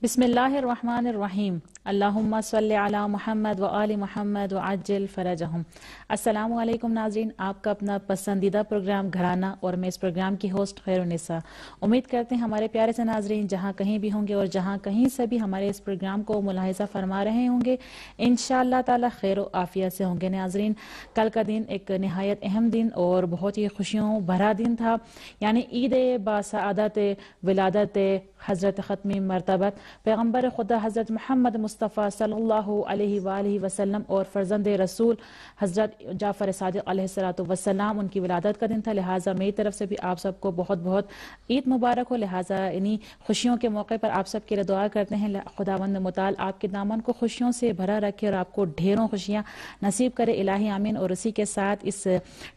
بسم اللہ الرحمن الرحیم اللہم صلی علی محمد و آل محمد و عجل فرجہم۔ السلام علیکم ناظرین، آپ کا اپنا پسندیدہ پروگرام گھرانہ اور میں اس پروگرام کی ہوسٹ خیر النساء۔ امید کرتے ہیں ہمارے پیارے سے ناظرین جہاں کہیں بھی ہوں گے اور جہاں کہیں سے بھی ہمارے اس پروگرام کو ملاحظہ فرما رہے ہوں گے انشاءاللہ تعالی خیر و عافیت سے ہوں گے۔ ناظرین، کل کا دن ایک نہایت اہم دن اور بہت ہی خوشیوں بھرا دن تھا، یعنی عید باسعادت ولادت حضرت ختمی مرتبت پیغمبر خدا حضرت محمد مصطفیٰ صلی اللہ علیہ وآلہ وسلم اور فرزند رسول حضرت جعفر صادق علیہ السلام ان کی ولادت کا دن تھا۔ لہٰذا میری طرف سے بھی آپ سب کو بہت بہت عید مبارک ہو۔ لہٰذا انہی خوشیوں کے موقع پر آپ سب کے لیے دعا کرتے ہیں خداوند متعال آپ کے دامن کو خوشیوں سے بھرا رکھے اور آپ کو ڈھیروں خوشیاں نصیب کرے، الہی آمین۔ اور اسی کے ساتھ اس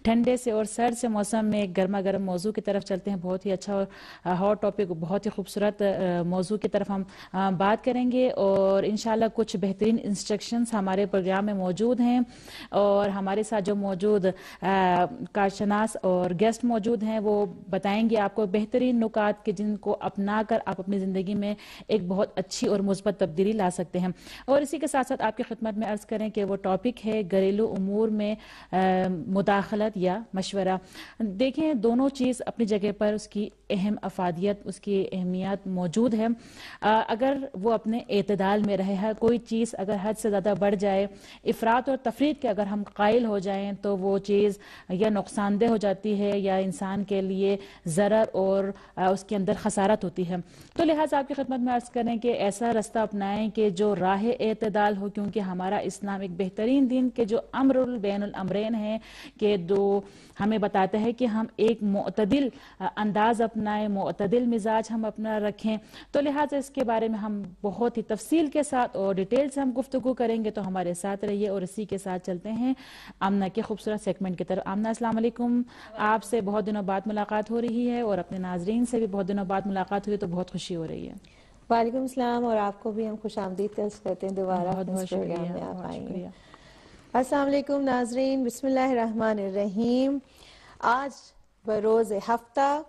ٹھنڈے سے اور سرد سے موسم میں گرما گرم موضوع کی طرف چلتے ہیں۔ بہت ہی اچھا اور ہاٹ ٹاپک، بہت ہی خوبصورت موضوع کی طرف ہم بات کریں گے اور انشاءاللہ کچھ بہترین انسٹرکشنز ہمارے پروگرام میں موجود ہیں اور ہمارے ساتھ جو موجود کارشناس اور گیسٹ موجود ہیں وہ بتائیں گے آپ کو بہترین نکات کہ جن کو اپنا کر آپ اپنی زندگی میں ایک بہت اچھی اور مثبت تبدیلی لا سکتے ہیں۔ اور اسی کے ساتھ ساتھ آپ کی خدمت میں عرض کریں کہ وہ ٹاپک ہے گھریلو امور میں مداخلت یا مشورہ۔ دیکھیں، دونوں چیز اپنی جگہ پر اس کی اہم افادیت، اس کی اہمیت موجود ہے، اگر وہ اپنے اعتدال میں رہے۔ ہے کوئی چیز اگر حد سے زیادہ بڑھ جائے، افراط اور تفریط کے اگر ہم قائل ہو جائیں تو وہ چیز یا نقصان دہ ہو جاتی ہے یا انسان کے لیے ضرر اور اس کے اندر خسارت ہوتی ہے۔ تو لہٰذا آپ کی خدمت میں عرض کریں کہ ایسا رستہ اپنائیں کہ جو راہ اعتدال ہو، کیونکہ ہمارا اسلام ایک بہترین دین کہ جو امر بین الامرین ہے کہ دو ہمیں بتاتا ہے کہ ہم ایک معتدل انداز اپنائیں، معتدل مزاج ہم اپنا رکھیں۔ تو لہٰذا اس کے بارے میں ہم بہت ہی تفصیل کے ساتھ اور ڈیٹیل سے ہم گفتگو کریں گے، تو ہمارے ساتھ رہیے۔ اور اسی کے ساتھ چلتے ہیں آمنہ کے خوبصورت سیگمنٹ کی طرف۔ آمنہ السلام علیکم، آپ سے بہت دنوں بعد ملاقات ہو رہی ہے اور اپنے ناظرین سے بھی بہت دنوں بعد ملاقات ہوئی تو بہت خوشی ہو رہی ہے۔ وعلیکم السلام، اور آپ کو بھی ہم خوش آمدید کرتے ہیں دوبارہ بہت بہت اس پروگرام شکریہ، میں آپ بہت آئی ہیں۔ شکریہ۔ السلام علیکم ناظرین، بسم اللہ الرحمن الرحیم۔ آج بروز ہفتہ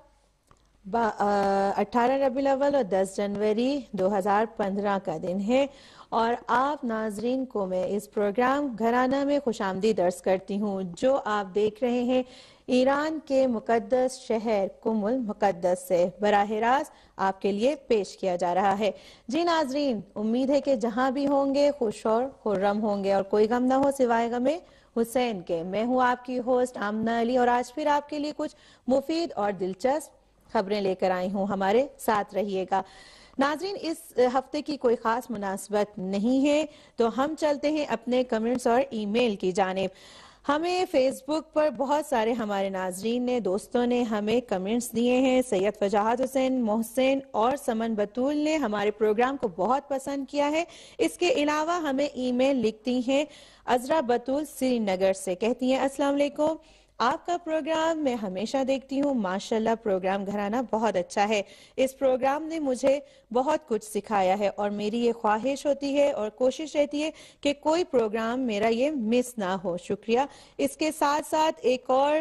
18 ربیع الاول اور 10 جنوری 2015 کا دن ہے، اور آپ ناظرین کو میں اس پروگرام گھرانہ میں خوش آمدید عرض کرتی ہوں جو آپ دیکھ رہے ہیں ایران کے مقدس شہر قم المقدس سے براہ راست آپ کے لیے پیش کیا جا رہا ہے۔ جی ناظرین، امید ہے کہ جہاں بھی ہوں گے خوش اور خرم ہوں گے اور کوئی غم نہ ہو سوائے غم حسین کے۔ میں ہوں آپ کی ہوسٹ آمنہ علی، اور آج پھر آپ کے لیے کچھ مفید اور دلچسپ خبریں لے کر آئی ہوں، ہمارے ساتھ رہیے گا۔ ناظرین، اس ہفتے کی کوئی خاص مناسبت نہیں ہے تو ہم چلتے ہیں اپنے کمنٹس اور ای میل کی جانب۔ ہمیں فیس بک پر بہت سارے ہمارے ناظرین نے، دوستوں نے ہمیں کمنٹس دیے ہیں۔ سید فجاحت حسین، محسن اور سمن بطول نے ہمارے پروگرام کو بہت پسند کیا ہے۔ اس کے علاوہ ہمیں ای میل لکھتی ہیں عذرا بطول سری نگر سے، کہتی ہیں السلام علیکم، آپ کا پروگرام میں ہمیشہ دیکھتی ہوں، ماشاءاللہ پروگرام گھرانہ بہت اچھا ہے۔ اس پروگرام نے مجھے بہت کچھ سکھایا ہے اور میری یہ خواہش ہوتی ہے اور کوشش رہتی ہے کہ کوئی پروگرام میرا یہ مس نہ ہو۔ شکریہ۔ اس کے ساتھ ساتھ ایک اور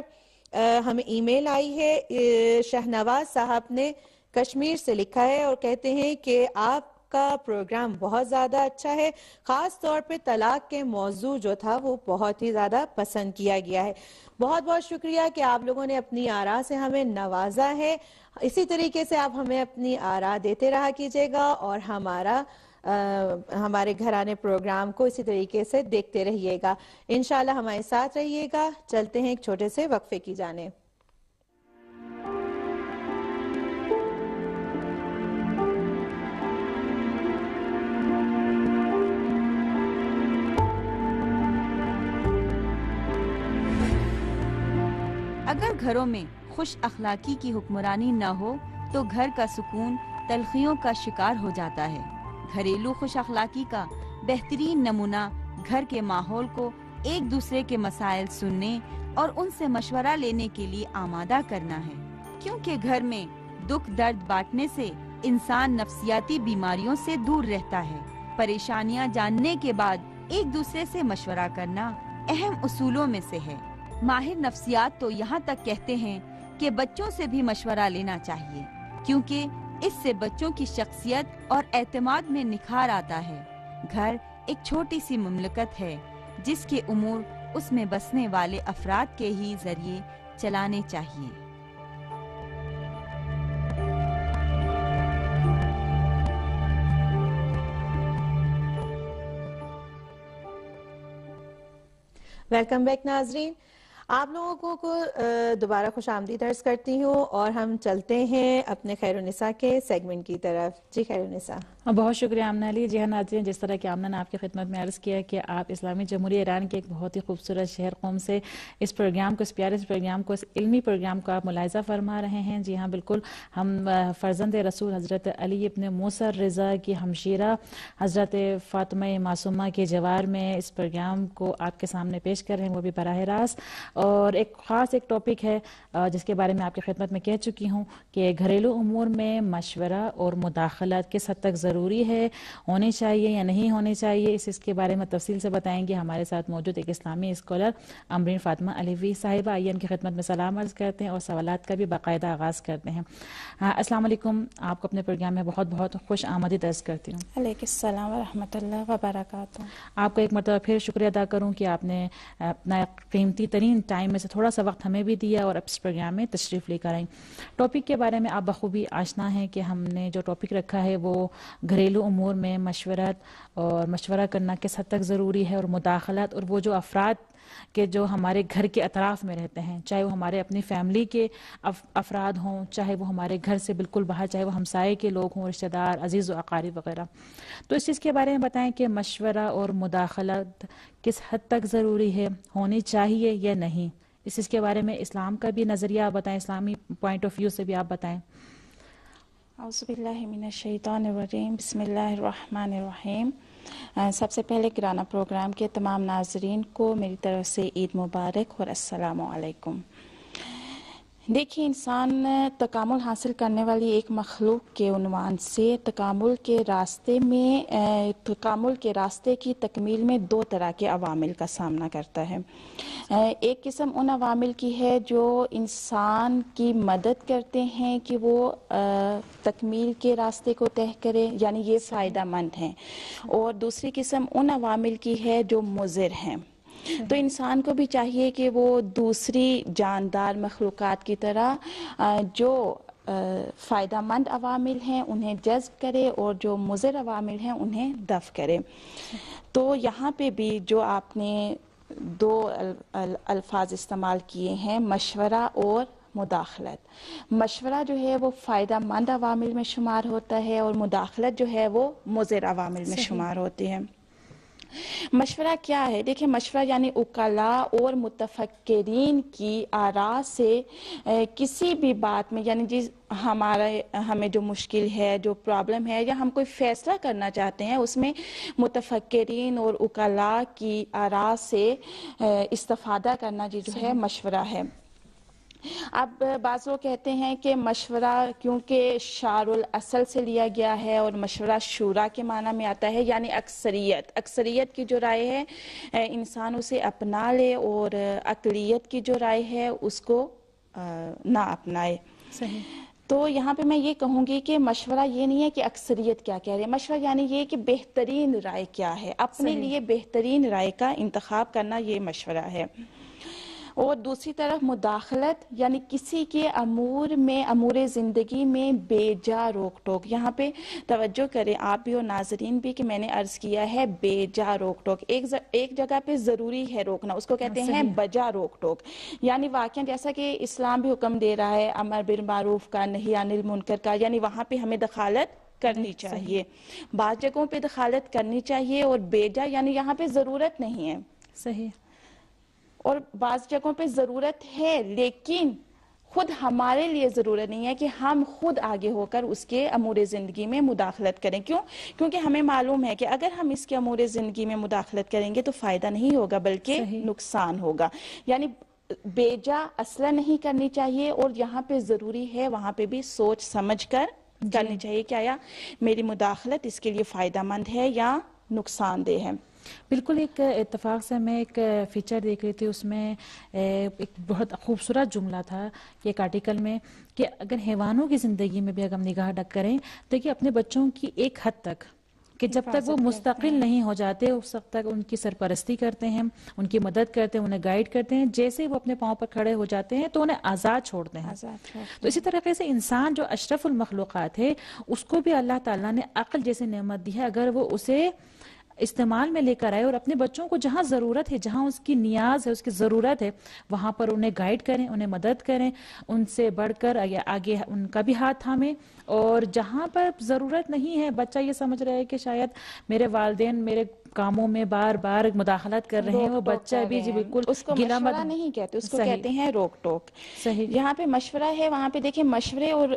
ہمیں ای میل آئی ہے، شہنواز صاحب نے کشمیر سے لکھا ہے اور کہتے ہیں کہ آپ کا پروگرام بہت زیادہ اچھا ہے، خاص طور پہ طلاق کے موضوع جو تھا وہ بہت ہی زیادہ پسند کیا گیا ہے۔ بہت بہت شکریہ کہ آپ لوگوں نے اپنی آراء سے ہمیں نوازا ہے۔ اسی طریقے سے آپ ہمیں اپنی آراء دیتے رہا کیجیے گا اور ہمارے گھرانے پروگرام کو اسی طریقے سے دیکھتے رہیے گا۔ انشاءاللہ ہمارے ساتھ رہیے گا۔ چلتے ہیں ایک چھوٹے سے وقفے کی جانب۔ اگر گھروں میں خوش اخلاقی کی حکمرانی نہ ہو تو گھر کا سکون تلخیوں کا شکار ہو جاتا ہے۔ گھریلو خوش اخلاقی کا بہترین نمونہ گھر کے ماحول کو ایک دوسرے کے مسائل سننے اور ان سے مشورہ لینے کے لیے آمادہ کرنا ہے، کیونکہ گھر میں دکھ درد بانٹنے سے انسان نفسیاتی بیماریوں سے دور رہتا ہے۔ پریشانیاں جاننے کے بعد ایک دوسرے سے مشورہ کرنا اہم اصولوں میں سے ہے۔ ماہر نفسیات تو یہاں تک کہتے ہیں کہ بچوں سے بھی مشورہ لینا چاہیے، کیونکہ اس سے بچوں کی شخصیت اور اعتماد میں نکھار آتا ہے۔ گھر ایک چھوٹی سی مملکت ہے جس کے امور اس میں بسنے والے افراد کے ہی ذریعے چلانے چاہیے۔ ویلکم بیک ناظرین، آپ لوگوں کو دوبارہ خوش آمدید عرض کرتی ہوں اور ہم چلتے ہیں اپنے خیر النساء کے سیگمنٹ کی طرف۔ جی خیر النساء۔ بہت شکریہ آمنہ علی۔ جی ہاں ناظرین، جس طرح کہ آمنہ نے آپ کی خدمت میں عرض کیا کہ آپ اسلامی جمہوریہ ایران کے ایک بہت ہی خوبصورت شہر قم سے اس پروگرام کو، اس پیارے پروگرام کو، اس علمی پروگرام کو آپ ملاحظہ فرما رہے ہیں۔ جی ہاں بالکل، ہم فرزند رسول حضرت علی ابن موسیٰ رضا کی ہمشیرہ حضرت فاطمہ معصومہ کے جوار میں اس پروگرام کو آپ کے سامنے پیش کر رہے ہیں، وہ بھی براہ راست، اور ایک خاص ایک ٹاپک ہے جس کے بارے میں آپ کی خدمت میں کہہ چکی ہوں کہ گھریلو امور میں مشورہ اور مداخلت کس حد تک ضروری ہے، ہونی چاہیے یا نہیں ہونی چاہیے، اس کے بارے میں تفصیل سے بتائیں گے ہمارے ساتھ موجود ایک اسلامی اسکالر امبرین فاطمہ علیوی صاحبہ۔ آئیے ان کی خدمت میں سلام عرض کرتے ہیں اور سوالات کا بھی باقاعدہ آغاز کرتے ہیں۔ السلام علیکم، آپ کو اپنے پروگرام میں بہت بہت خوش آمدید عرض کرتی ہوں۔ علیکم السلام ورحمۃ اللہ وبرکاتہ۔ آپ کا ایک مرتبہ پھر شکریہ ادا کروں کہ آپ نے اپنا قیمتی ترین ٹائم میں سے تھوڑا سا وقت ہمیں بھی دیا اور اب اس پروگرام میں تشریف لے کر آئیں۔ ٹاپک کے بارے میں آپ بخوبی آشنا ہیں کہ ہم نے جو ٹاپک رکھا ہے وہ گھریلو امور میں مشورت اور مشورہ کرنا کس حد تک ضروری ہے، اور مداخلت، اور وہ جو افراد کہ جو ہمارے گھر کے اطراف میں رہتے ہیں، چاہے وہ ہمارے اپنی فیملی کے افراد ہوں، چاہے وہ ہمارے گھر سے بالکل باہر، چاہے وہ ہمسائے کے لوگ ہوں، رشتہ دار، عزیز و اقارب وغیرہ، تو اس چیز کے بارے میں بتائیں کہ مشورہ اور مداخلت کس حد تک ضروری ہے، ہونی چاہیے یا نہیں، اس چیز کے بارے میں اسلام کا بھی نظریہ آپ بتائیں، اسلامی پوائنٹ آف ویو سے بھی آپ بتائیں۔ اعوذ باللہ من الشیطان الرجیم، بسم اللہ الرحمن الرحیم۔ سب سے پہلے گرانا پروگرام کے تمام ناظرین کو میری طرف سے عید مبارک اور السلام علیکم۔ دیکھیے، انسان تکامل حاصل کرنے والی ایک مخلوق کے عنوان سے تکامل کے راستے کی تکمیل میں دو طرح کے عوامل کا سامنا کرتا ہے۔ ایک قسم ان عوامل کی ہے جو انسان کی مدد کرتے ہیں کہ وہ تکمیل کے راستے کو طے کرے، یعنی یہ فائدہ مند ہیں، اور دوسری قسم ان عوامل کی ہے جو مضر ہیں۔ تو انسان کو بھی چاہیے کہ وہ دوسری جاندار مخلوقات کی طرح جو فائدہ مند عوامل ہیں انہیں جذب کرے اور جو مضر عوامل ہیں انہیں دفع کرے۔ تو یہاں پہ بھی جو آپ نے دو الفاظ استعمال کیے ہیں، مشورہ اور مداخلت، مشورہ جو ہے وہ فائدہ مند عوامل میں شمار ہوتا ہے اور مداخلت جو ہے وہ مضر عوامل میں شمار ہوتی ہے۔ مشورہ کیا ہے؟ دیکھیں، مشورہ یعنی وکلاء اور متفکرین کی آراء سے کسی بھی بات میں، یعنی ہمیں جو مشکل ہے، جو پرابلم ہے، یا ہم کوئی فیصلہ کرنا چاہتے ہیں، اس میں متفکرین اور وکلاء کی آراء سے استفادہ کرنا جو ہے مشورہ ہے۔ اب بعض لوگ کہتے ہیں کہ مشورہ کیونکہ شعر الاصل سے لیا گیا ہے اور مشورہ شورا کے معنی میں آتا ہے، یعنی اکثریت کی جو رائے ہے انسان اسے اپنا لے اور اقلیت کی جو رائے ہے اس کو نہ اپنائے۔ صحیح۔ تو یہاں پہ میں یہ کہوں گی کہ مشورہ یہ نہیں ہے کہ اکثریت کیا کہہ رہی ہے، مشورہ یعنی یہ کہ بہترین رائے کیا ہے، اپنے لیے بہترین رائے کا انتخاب کرنا، یہ مشورہ ہے۔ اور دوسری طرف مداخلت یعنی کسی کے امور زندگی میں بے جا روک ٹوک۔ یہاں پہ توجہ کریں آپ بھی اور ناظرین بھی کہ میں نے عرض کیا ہے بے جا روک ٹوک، ایک جگہ پہ ضروری ہے روکنا، اس کو کہتے ہیں بجا روک ٹوک۔ یعنی واقعا جیسا کہ اسلام بھی حکم دے رہا ہے امر بالمعروف کا، نہی عن المنکر کا، یعنی وہاں پہ ہمیں دخالت کرنی چاہیے، بعض جگہوں پہ دخالت کرنی چاہیے، اور بے جا یعنی یہاں پہ ضرورت نہیں ہے۔ صحیح۔ اور بعض جگہوں پہ ضرورت ہے لیکن خود ہمارے لیے ضرورت نہیں ہے کہ ہم خود آگے ہو کر اس کے امور زندگی میں مداخلت کریں۔ کیونکہ ہمیں معلوم ہے کہ اگر ہم اس کے امور زندگی میں مداخلت کریں گے تو فائدہ نہیں ہوگا بلکہ نقصان ہوگا۔ یعنی بے جا اصلا نہیں کرنی چاہیے، اور جہاں پہ ضروری ہے وہاں پہ بھی سوچ سمجھ کر کرنی چاہیے کہ آیا میری مداخلت اس کے لیے فائدہ مند ہے یا نقصان دہ ہے۔ بالکل ایک اتفاق سے میں ایک فیچر دیکھ رہی تھی، اس میں ایک بہت خوبصورت جملہ تھا کہ ایک آرٹیکل میں کہ اگر حیوانوں کی زندگی میں بھی اگر ہم نگاہ ڈک کریں تو کہ اپنے بچوں کی ایک حد تک کہ جب تک وہ مستقل نہیں ہو جاتے اس وقت تک ان کی سرپرستی کرتے ہیں، ان کی مدد کرتے ہیں، انہیں گائیڈ کرتے ہیں، جیسے وہ اپنے پاؤں پر کھڑے ہو جاتے ہیں تو انہیں آزاد چھوڑتے ہیں۔ تو اسی طریقے سے انسان جو اشرف المخلوقات ہے اس کو بھی اللہ تعالیٰ نے عقل جیسی نعمت دی ہے، اگر وہ اسے استعمال میں لے کر آئے اور اپنے بچوں کو جہاں ضرورت ہے، جہاں اس کی نیاز ہے، اس کی ضرورت ہے، وہاں پر انہیں گائیڈ کریں، انہیں مدد کریں، ان سے بڑھ کر آگے ان کا بھی ہاتھ تھامیں، اور جہاں پر ضرورت نہیں ہے، بچہ یہ سمجھ رہا ہے کہ شاید میرے والدین میرے کاموں میں بار بار مداخلت کر رہے ہیں، وہ بچہ بھی جی بالکل اس کو مشورہ نہیں کہتے، اس کو کہتے ہیں روک ٹوک۔ صحیح، یہاں پہ مشورہ ہے، وہاں پہ دیکھیں مشورے اور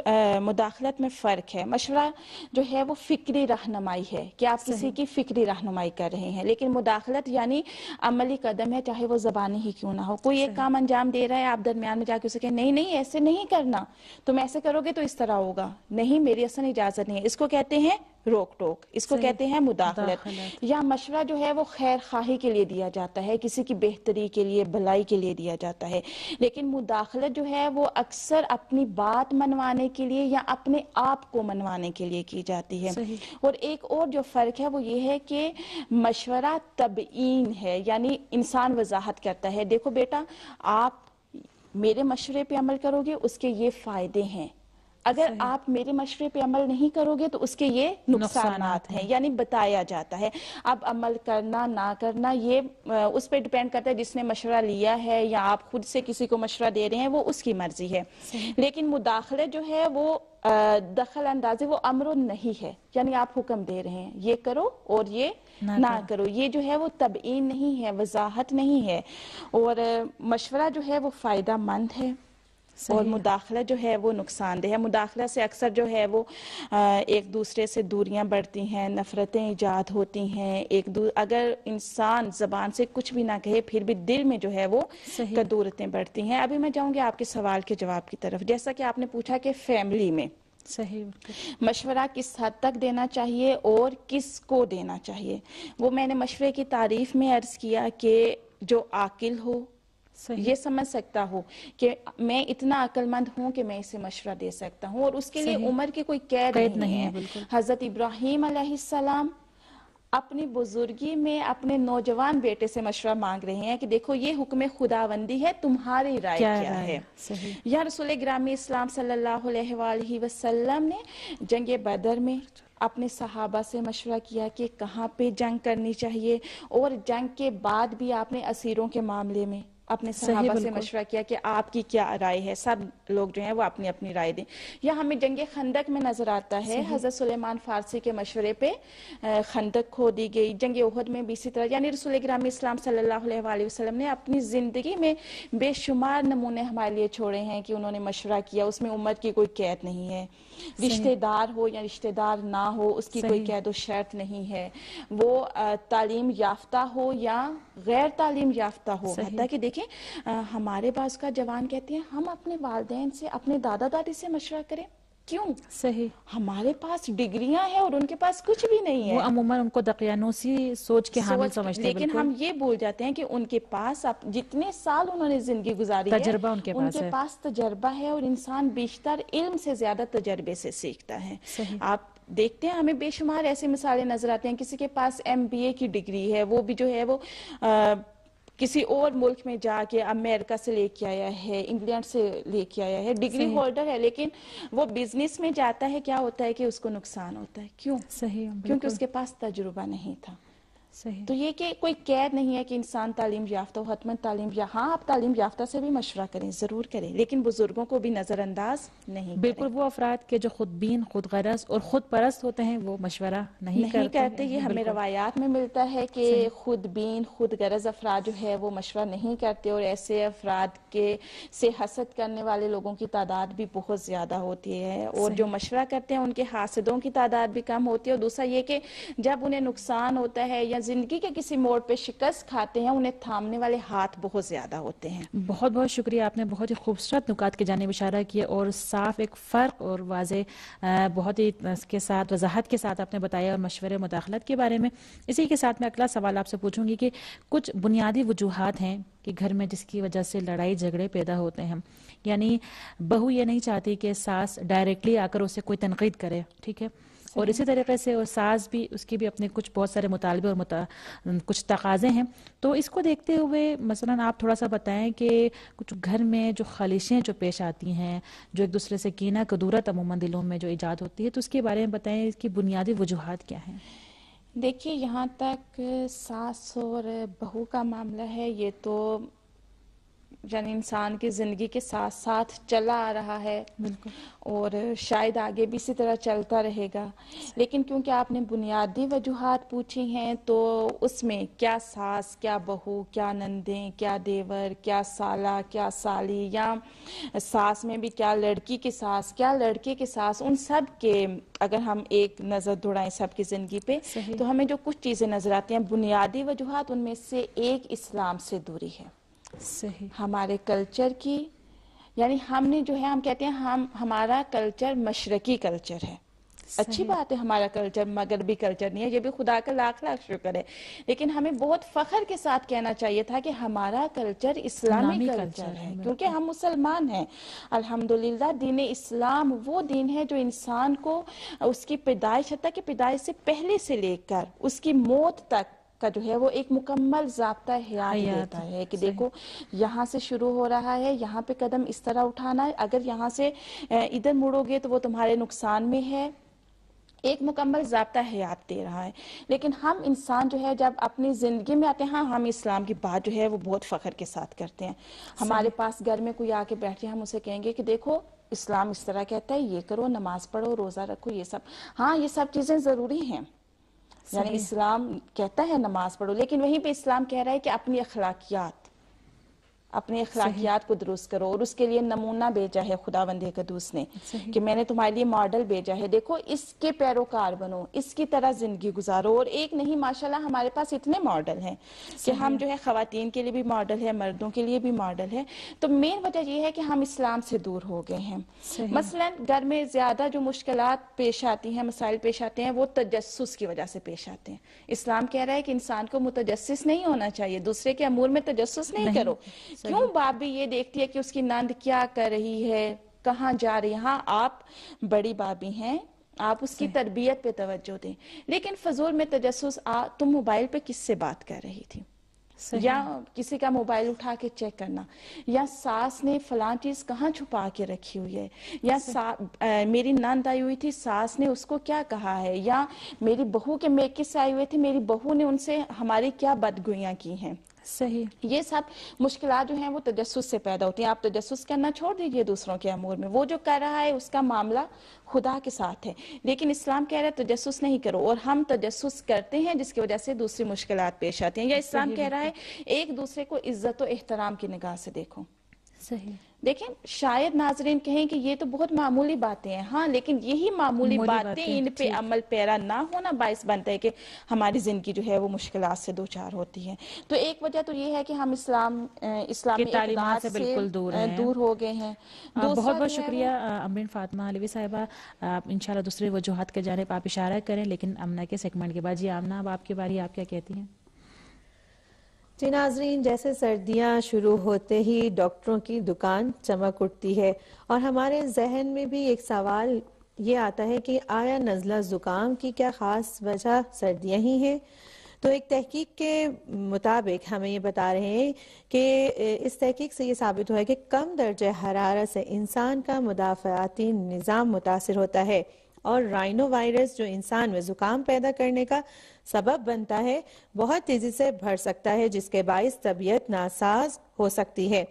مداخلت میں فرق ہے۔ مشورہ جو ہے وہ فکری رہنمائی ہے کہ آپ کسی کی فکری رہنمائی کر رہے ہیں، لیکن مداخلت یعنی عملی قدم ہے، چاہے وہ زبانی ہی کیوں نہ ہو۔ کوئی ایک کام انجام دے رہا ہے، آپ درمیان میں جا کے اسے کہیں نہیں نہیں ایسے نہیں کرنا، تم ایسے کرو گے تو اس طرح ہوگا، نہیں میری اصلا اجازت نہیں ہے، اس کو کہتے ہیں روک ٹوک، اس کو کہتے ہیں مداخلت۔ یا مشورہ جو ہے وہ خیر خواہی کے لیے دیا جاتا ہے، کسی کی بہتری کے لیے، بھلائی کے لیے دیا جاتا ہے، لیکن مداخلت جو ہے وہ اکثر اپنی بات منوانے کے لیے یا اپنے آپ کو منوانے کے لیے کی جاتی ہے۔ اور ایک اور جو فرق ہے وہ یہ ہے کہ مشورہ تبیین ہے، یعنی انسان وضاحت کرتا ہے، دیکھو بیٹا آپ میرے مشورے پہ عمل کرو گے اس کے یہ فائدے ہیں، اگر آپ میرے مشورے پہ عمل نہیں کرو گے تو اس کے یہ نقصانات ہیں، یعنی بتایا جاتا ہے۔ اب عمل کرنا نہ کرنا یہ اس پہ ڈیپینڈ کرتا ہے جس نے مشورہ لیا ہے، یا آپ خود سے کسی کو مشورہ دے رہے ہیں، وہ اس کی مرضی ہے۔ لیکن مداخلت جو ہے وہ دخل اندازی، وہ امر نہیں ہے، یعنی آپ حکم دے رہے ہیں یہ کرو اور یہ نہ کرو، یہ جو ہے وہ تبیین نہیں ہے، وضاحت نہیں ہے۔ اور مشورہ جو ہے وہ فائدہ مند ہے اور مداخلت جو ہے وہ نقصان دہ ہے۔ مداخلت سے اکثر جو ہے وہ ایک دوسرے سے دوریاں بڑھتی ہیں، نفرتیں ایجاد ہوتی ہیں، اگر انسان زبان سے کچھ بھی نہ کہے پھر بھی دل میں جو ہے وہ کدورتیں بڑھتی ہیں۔ ابھی میں جاؤں گی آپ کے سوال کے جواب کی طرف، جیسا کہ آپ نے پوچھا کہ فیملی میں مشورہ کس حد تک دینا چاہیے اور کس کو دینا چاہیے، وہ میں نے مشورے کی تعریف میں عرض کیا کہ جو عاقل ہو، یہ سمجھ سکتا ہو کہ میں اتنا عقل مند ہوں کہ میں اسے مشورہ دے سکتا ہوں، اور اس کے لیے عمر کی کوئی قید نہیں ہے۔ حضرت ابراہیم علیہ السلام اپنی بزرگی میں اپنے نوجوان بیٹے سے مشورہ مانگ رہے ہیں کہ دیکھو یہ حکم خداوندی ہے، تمہاری رائے کیا ہے۔ یا رسول گرامی اسلام صلی اللہ علیہ وآلہ وسلم نے جنگ بدر میں اپنے صحابہ سے مشورہ کیا کہ کہاں پہ جنگ کرنی چاہیے، اور جنگ کے بعد بھی آپ نے اسیروں کے معاملے میں اپنے صحابہ سے مشورہ کیا کہ آپ کی کیا رائے ہے، سب لوگ جو ہیں وہ اپنی اپنی رائے دیں۔ یا ہمیں جنگ خندق میں نظر آتا ہے حضرت سلیمان فارسی کے مشورے پہ خندق کھودی گئی۔ جنگ احد میں بھی اسی طرح، یعنی رسول گرامی اسلام صلی اللہ علیہ وآلہ وسلم نے اپنی زندگی میں بے شمار نمونے ہمارے لیے چھوڑے ہیں کہ انہوں نے مشورہ کیا، اس میں عمر کی کوئی قید نہیں ہے، رشتہ دار ہو یا رشتہ دار نہ ہو اس کی کوئی قید و شرط نہیں ہے، وہ تعلیم یافتہ ہو یا غیر تعلیم یافتہ ہو۔ حتیٰ کہ دیکھیں ہمارے بعض کا جوان کہتے ہیں ہم اپنے والدین سے، اپنے دادا دادی سے مشورہ کریں، کیوں؟ ہمارے پاس ڈگریاں ہیں اور ان کے پاس کچھ بھی نہیں ہے، وہ عموماً ان کو دقیانوسی سوچ کے حامل سمجھتے ہیں، لیکن ہم یہ بھول جاتے ہیں کہ ان کے پاس جتنے سال انہوں نے زندگی گزاری ہے تجربہ ان کے پاس تجربہ ہے، اور انسان بیشتر علم سے زیادہ تجربے سے سیکھتا ہے۔ آپ دیکھتے ہیں ہمیں بے شمار ایسی مثالیں نظر آتی ہیں، کسی کے پاس MBA کی ڈگری ہے، وہ بھی جو ہے وہ کسی اور ملک میں جا کے امریکہ سے لے کے آیا ہے، انگلینڈ سے لے کے آیا ہے، ڈگری ہولڈر ہے، لیکن وہ بزنس میں جاتا ہے، کیا ہوتا ہے کہ اس کو نقصان ہوتا ہے، کیوں؟ کیونکہ اس کے پاس تجربہ نہیں تھا۔ تو یہ کہ کوئی قید نہیں ہے کہ انسان تعلیم یافتہ ہو، حتماً تعلیم ہاں آپ تعلیم یافتہ سے بھی مشورہ کریں، ضرور کریں، لیکن بزرگوں کو بھی نظر انداز نہیں کریں۔ بالکل، وہ افراد کے جو خود بین، خود غرض اور خود پرست ہوتے ہیں وہ مشورہ نہیں کرتے۔ یہ ہمیں روایات میں ملتا ہے کہ خود بین، خود غرض افراد جو ہے وہ مشورہ نہیں کرتے، اور ایسے افراد کے سے حسد کرنے والے لوگوں کی تعداد بھی بہت زیادہ ہوتی ہے، اور جو مشورہ کرتے ہیں ان کے حاسدوں کی تعداد بھی کم ہوتی ہے۔ اور دوسرا یہ کہ جب انہیں نقصان ہوتا ہے یا زندگی کے کسی موڑ پہ شکست کھاتے ہیں انہیں تھامنے والے ہاتھ بہت زیادہ ہوتے ہیں. بہت بہت شکریہ, آپ نے بہت ہی خوبصورت نکات کی جانب اشارہ کیا اور صاف ایک فرق اور واضح بہت ہی اس کے ساتھ وضاحت کے ساتھ آپ نے بتایا اور مشورے مداخلت کے بارے میں. اسی کے ساتھ میں اگلا سوال آپ سے پوچھوں گی کہ کچھ بنیادی وجوہات ہیں کہ گھر میں جس کی وجہ سے لڑائی جھگڑے پیدا ہوتے ہیں. یعنی بہو یہ نہیں چاہتی کہ ساس ڈائریکٹلی آ کر اسے کوئی تنقید کرے, ٹھیک ہے, اور اسی طریقے سے اور ساس بھی اس کی بھی اپنے کچھ بہت سارے مطالبے اور کچھ تقاضے ہیں. تو اس کو دیکھتے ہوئے مثلا آپ تھوڑا سا بتائیں کہ کچھ گھر میں جو خلیشیں جو پیش آتی ہیں, جو ایک دوسرے سے کینہ کدورت عموماً دلوں میں جو ایجاد ہوتی ہے, تو اس کے بارے میں بتائیں, اس کی بنیادی وجوہات کیا ہیں؟ دیکھیے یہاں تک ساس اور بہو کا معاملہ ہے, یہ تو یعنی انسان کی زندگی کے ساتھ ساتھ چلا آ رہا ہے بالکل, اور شاید آگے بھی اسی طرح چلتا رہے گا. لیکن کیونکہ آپ نے بنیادی وجوہات پوچھی ہیں تو اس میں کیا ساس, کیا بہو, کیا نندیں, کیا دیور, کیا سالہ, کیا سالی, یا ساس میں بھی کیا لڑکی کی ساس, کیا لڑکے کی ساس, ان سب کے اگر ہم ایک نظر دوڑائیں سب کی زندگی پہ صحیح, تو ہمیں جو کچھ چیزیں نظر آتی ہیں بنیادی وجوہات, ان میں سے ایک اسلام سے دوری ہے. صحیح, ہمارے کلچر کی, یعنی ہم نے جو ہے ہم کہتے ہیں ہمارا کلچر مشرقی کلچر ہے. اچھی بات ہے, ہمارا کلچر مغربی کلچر نہیں ہے, یہ بھی خدا کا لاکھ لاکھ شکر ہے. لیکن ہمیں بہت فخر کے ساتھ کہنا چاہیے تھا کہ ہمارا کلچر اسلامی کلچر ہے, کیونکہ ہم مسلمان ہیں. الحمدللہ دین اسلام وہ دین ہے جو انسان کو اس کی پیدائش, حتیٰ کہ پیدائش سے پہلے سے لے کر اس کی موت تک کا جو ہے وہ ایک مکمل ضابطہ حیات دیتا ہے کہ دیکھو یہاں سے شروع ہو رہا ہے, یہاں پہ قدم اس طرح اٹھانا ہے, اگر یہاں سے ادھر مڑو گے تو وہ تمہارے نقصان میں ہے. ایک مکمل ضابطہ حیات دے رہا ہے. لیکن ہم انسان جو ہے جب اپنی زندگی میں آتے ہیں, ہم اسلام کی بات جو ہے وہ بہت فخر کے ساتھ کرتے ہیں. ہمارے پاس گھر میں کوئی آ کے بیٹھے, ہم اسے کہیں گے کہ دیکھو اسلام اس طرح کہتا ہے, یہ کرو, نماز پڑھو, روزہ رکھو, یہ سب. ہاں یہ سب چیزیں ضروری ہیں, یعنی اسلام کہتا ہے نماز پڑھو, لیکن وہیں پہ اسلام کہہ رہا ہے کہ اپنی اخلاقیات کو درست کرو, اور اس کے لیے نمونہ بھیجا ہے خداوند قدوس نے کہ میں نے تمہارے لیے ماڈل بھیجا ہے, دیکھو اس کے پیروکار بنو, اس کی طرح زندگی گزارو. اور ایک نہیں ماشاءاللہ ہمارے پاس اتنے ماڈل ہیں کہ ہم جو ہے خواتین کے لیے بھی ماڈل ہے, مردوں کے لیے بھی ماڈل ہے. تو مین وجہ یہ ہے کہ ہم اسلام سے دور ہو گئے ہیں. مثلا گھر میں زیادہ جو مشکلات پیش آتی ہیں, مسائل پیش آتے ہیں, وہ تجسس کی وجہ سے پیش آتے ہیں. اسلام کہہ رہا ہے کہ انسان کو متجسس نہیں ہونا چاہیے, دوسرے کے امور میں تجسس نہیں کرو. کیوں باپ بھی یہ دیکھتی ہے کہ اس کی نند کیا کر رہی ہے, کہاں جا رہی ہے. ہاں آپ بڑی بابی ہیں, آپ اس کی تربیت پہ توجہ دیں, لیکن فضول میں تجسس, تم موبائل پہ کس سے بات کر رہی تھی, یا کسی کا موبائل اٹھا کے چیک کرنا, یا ساس نے فلاں چیز کہاں چھپا کے رکھی ہوئی ہے, یا میری نند آئی ہوئی تھی, ساس نے اس کو کیا کہا ہے, یا میری بہو کے میکے سے آئے ہوئے تھے, میری بہو نے ان سے ہماری کیا بدگوئیاں کی ہیں. صحیح, یہ سب مشکلات جو ہیں وہ تجسس سے پیدا ہوتی ہیں. آپ تجسس کرنا چھوڑ دیجئے دوسروں کے امور میں, وہ جو کر رہا ہے اس کا معاملہ خدا کے ساتھ ہے. لیکن اسلام کہہ رہا ہے تجسس نہیں کرو, اور ہم تجسس کرتے ہیں جس کی وجہ سے دوسری مشکلات پیش آتی ہیں. یا اسلام کہہ رہا ہے ایک دوسرے کو عزت و احترام کی نگاہ سے دیکھو. صحیح, دیکھیں شاید ناظرین کہیں کہ یہ تو بہت معمولی باتیں ہیں, ہاں لیکن یہی معمولی باتیں ان پہ عمل پیرا نہ ہونا باعث بنتا ہے کہ ہماری زندگی جو ہے وہ مشکلات سے دوچار ہوتی ہے. تو ایک وجہ تو یہ ہے کہ ہم اسلامی تعلیمات سے اقدار بالکل دور ہو گئے ہیں. بہت بہت شکریہ امرین فاطمہ علوی صاحبہ. انشاءاللہ دوسرے وجوہات کے جانب آپ اشارہ کریں, لیکن آمنہ کے سیگمنٹ کے بعد. جی آمنہ, اب آپ کی باری, آپ کیا کہتی ہیں؟ جی ناظرین, جیسے سردیاں شروع ہوتے ہی ڈاکٹروں کی دکان چمک اٹھتی ہے, اور ہمارے ذہن میں بھی ایک سوال یہ آتا ہے کہ آیا نزلہ زکام کی کیا خاص وجہ سردیاں ہی ہیں؟ تو ایک تحقیق کے مطابق ہمیں یہ بتا رہے ہیں کہ اس تحقیق سے یہ ثابت ہوا ہے کہ کم درجہ حرارت سے انسان کا مدافعاتی نظام متاثر ہوتا ہے, اور رائنو وائرس جو انسان میں زکام پیدا کرنے کا سبب بنتا ہے بہت تیزی سے بڑھ سکتا ہے, جس کے باعث طبیعت ناساز ہو سکتی ہے.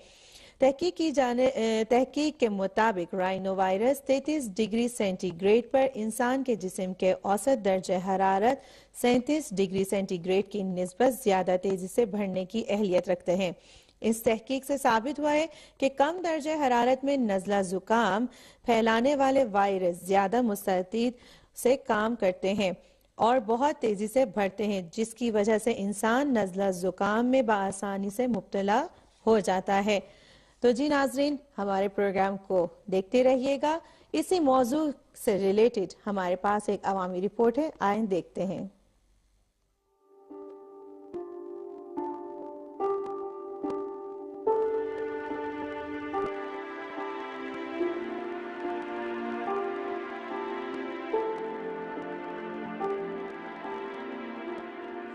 تحقیق کے مطابق rhinovirus 33 degree centigrade پر انسان کے جسم کے اوسط درجہ حرارت 37 ڈگری سینٹی گریڈ کی نسبت زیادہ تیزی سے بڑھنے کی اہلیت رکھتے ہیں. اس تحقیق سے ثابت ہوا ہے کہ کم درجہ حرارت میں نزلہ زکام پھیلانے والے وائرس زیادہ مستعد سے کام کرتے ہیں. اور بہت تیزی سے بڑھتے ہیں، جس کی وجہ سے انسان نزلہ زکام میں بآسانی سے مبتلا ہو جاتا ہے۔ تو جی ناظرین، ہمارے پروگرام کو دیکھتے رہیے گا۔ اسی موضوع سے ریلیٹڈ ہمارے پاس ایک عوامی رپورٹ ہے، آئیں دیکھتے ہیں۔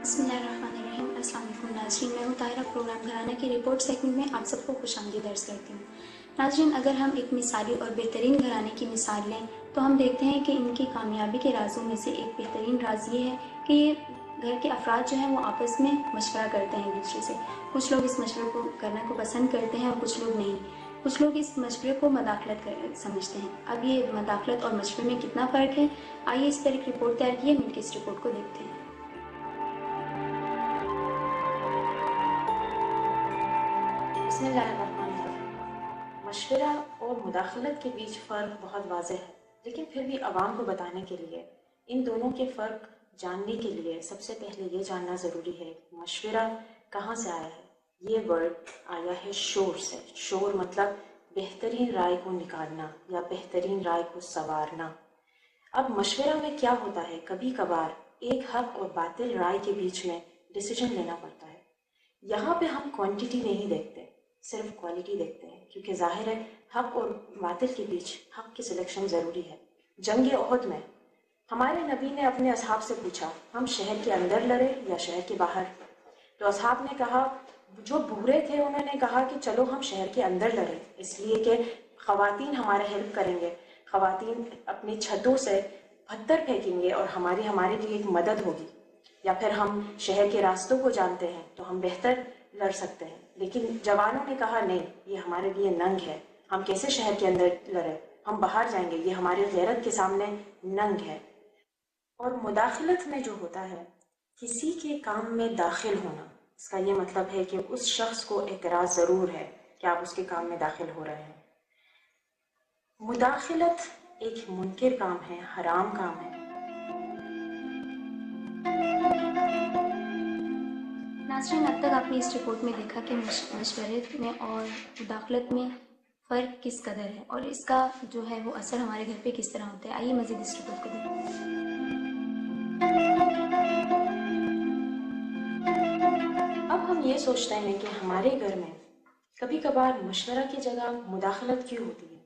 بسم اللہ الرحمن الرحیم۔ السلام علیکم ناظرین، میں ہوں طاہرہ، پروگرام گھرانہ کے رپورٹ سیگمنٹ میں آپ سب کو خوش آمدید عرض کرتی ہوں۔ ناظرین، اگر ہم ایک مثالی اور بہترین گھرانے کی مثال لیں تو ہم دیکھتے ہیں کہ ان کی کامیابی کے رازوں میں سے ایک بہترین راز یہ ہے کہ یہ گھر کے افراد جو ہیں وہ آپس میں مشورہ کرتے ہیں ایک دوسرے سے۔ کچھ لوگ اس مشورے کو کرنے کو پسند کرتے ہیں اور کچھ لوگ نہیں۔ کچھ لوگ اس مشورے کو مداخلت سمجھتے ہیں۔ اب یہ مداخلت اور مشورے میں کتنا فرق ہے، آئیے اس پر ایک رپورٹ تیار کی ہے، مل کے اس رپورٹ کو دیکھتے ہیں۔ بسم اللہ الرحمن الرحیم۔ مشورہ اور مداخلت کے بیچ فرق بہت واضح ہے، لیکن پھر بھی عوام کو بتانے کے لیے، ان دونوں کے فرق جاننے کے لیے سب سے پہلے یہ جاننا ضروری ہے کہ مشورہ کہاں سے آیا ہے۔ یہ ورڈ آیا ہے شور سے۔ شور مطلب بہترین رائے کو نکالنا یا بہترین رائے کو سنوارنا۔ اب مشورہ میں کیا ہوتا ہے، کبھی کبھار ایک حق اور باطل رائے کے بیچ میں ڈیسیجن لینا پڑتا ہے۔ یہاں پہ ہم کوانٹیٹی نہیں دیکھتے، صرف کوالٹی دیکھتے ہیں، کیونکہ ظاہر ہے حق اور باطل کے بیچ حق کی سلیکشن ضروری ہے۔ جنگ احد میں ہمارے نبی نے اپنے اصحاب سے پوچھا، ہم شہر کے اندر لڑے یا شہر کے باہر؟ تو اصحاب نے کہا، جو بوڑھے تھے انہوں نے کہا کہ چلو ہم شہر کے اندر لڑیں، اس لیے کہ خواتین ہمارا ہیلپ کریں گے، خواتین اپنی چھتوں سے پتھر پھینکیں گے اور ہمارے لیے ایک مدد ہوگی، یا پھر ہم شہر کے راستوں کو جانتے ہیں تو ہم بہتر لڑ سکتے ہیں۔ لیکن جوانوں نے کہا نہیں، یہ ہمارے لیے ننگ ہے، ہم کیسے شہر کے اندر لڑیں، ہم باہر جائیں گے، یہ ہمارے غیرت کے سامنے ننگ ہے۔ اور مداخلت میں جو ہوتا ہے، کسی کے کام میں داخل ہونا، اس کا یہ مطلب ہے کہ اس شخص کو اعتراض ضرور ہے کہ آپ اس کے کام میں داخل ہو رہے ہیں۔ مداخلت ایک منکر کام ہے، حرام کام ہے۔ ناظرین، اب تک آپ نے اس رپورٹ میں دیکھا کہ مشورے میں اور مداخلت میں فرق کس قدر ہے اور اس کا جو ہے وہ اثر ہمارے گھر پہ کس طرح ہوتا ہے۔ آئیے مزید اس رپورٹ کو دیکھیں۔ اب ہم یہ سوچتے ہیں کہ ہمارے گھر میں کبھی کبھار مشورہ کی جگہ مداخلت کیوں ہوتی ہے،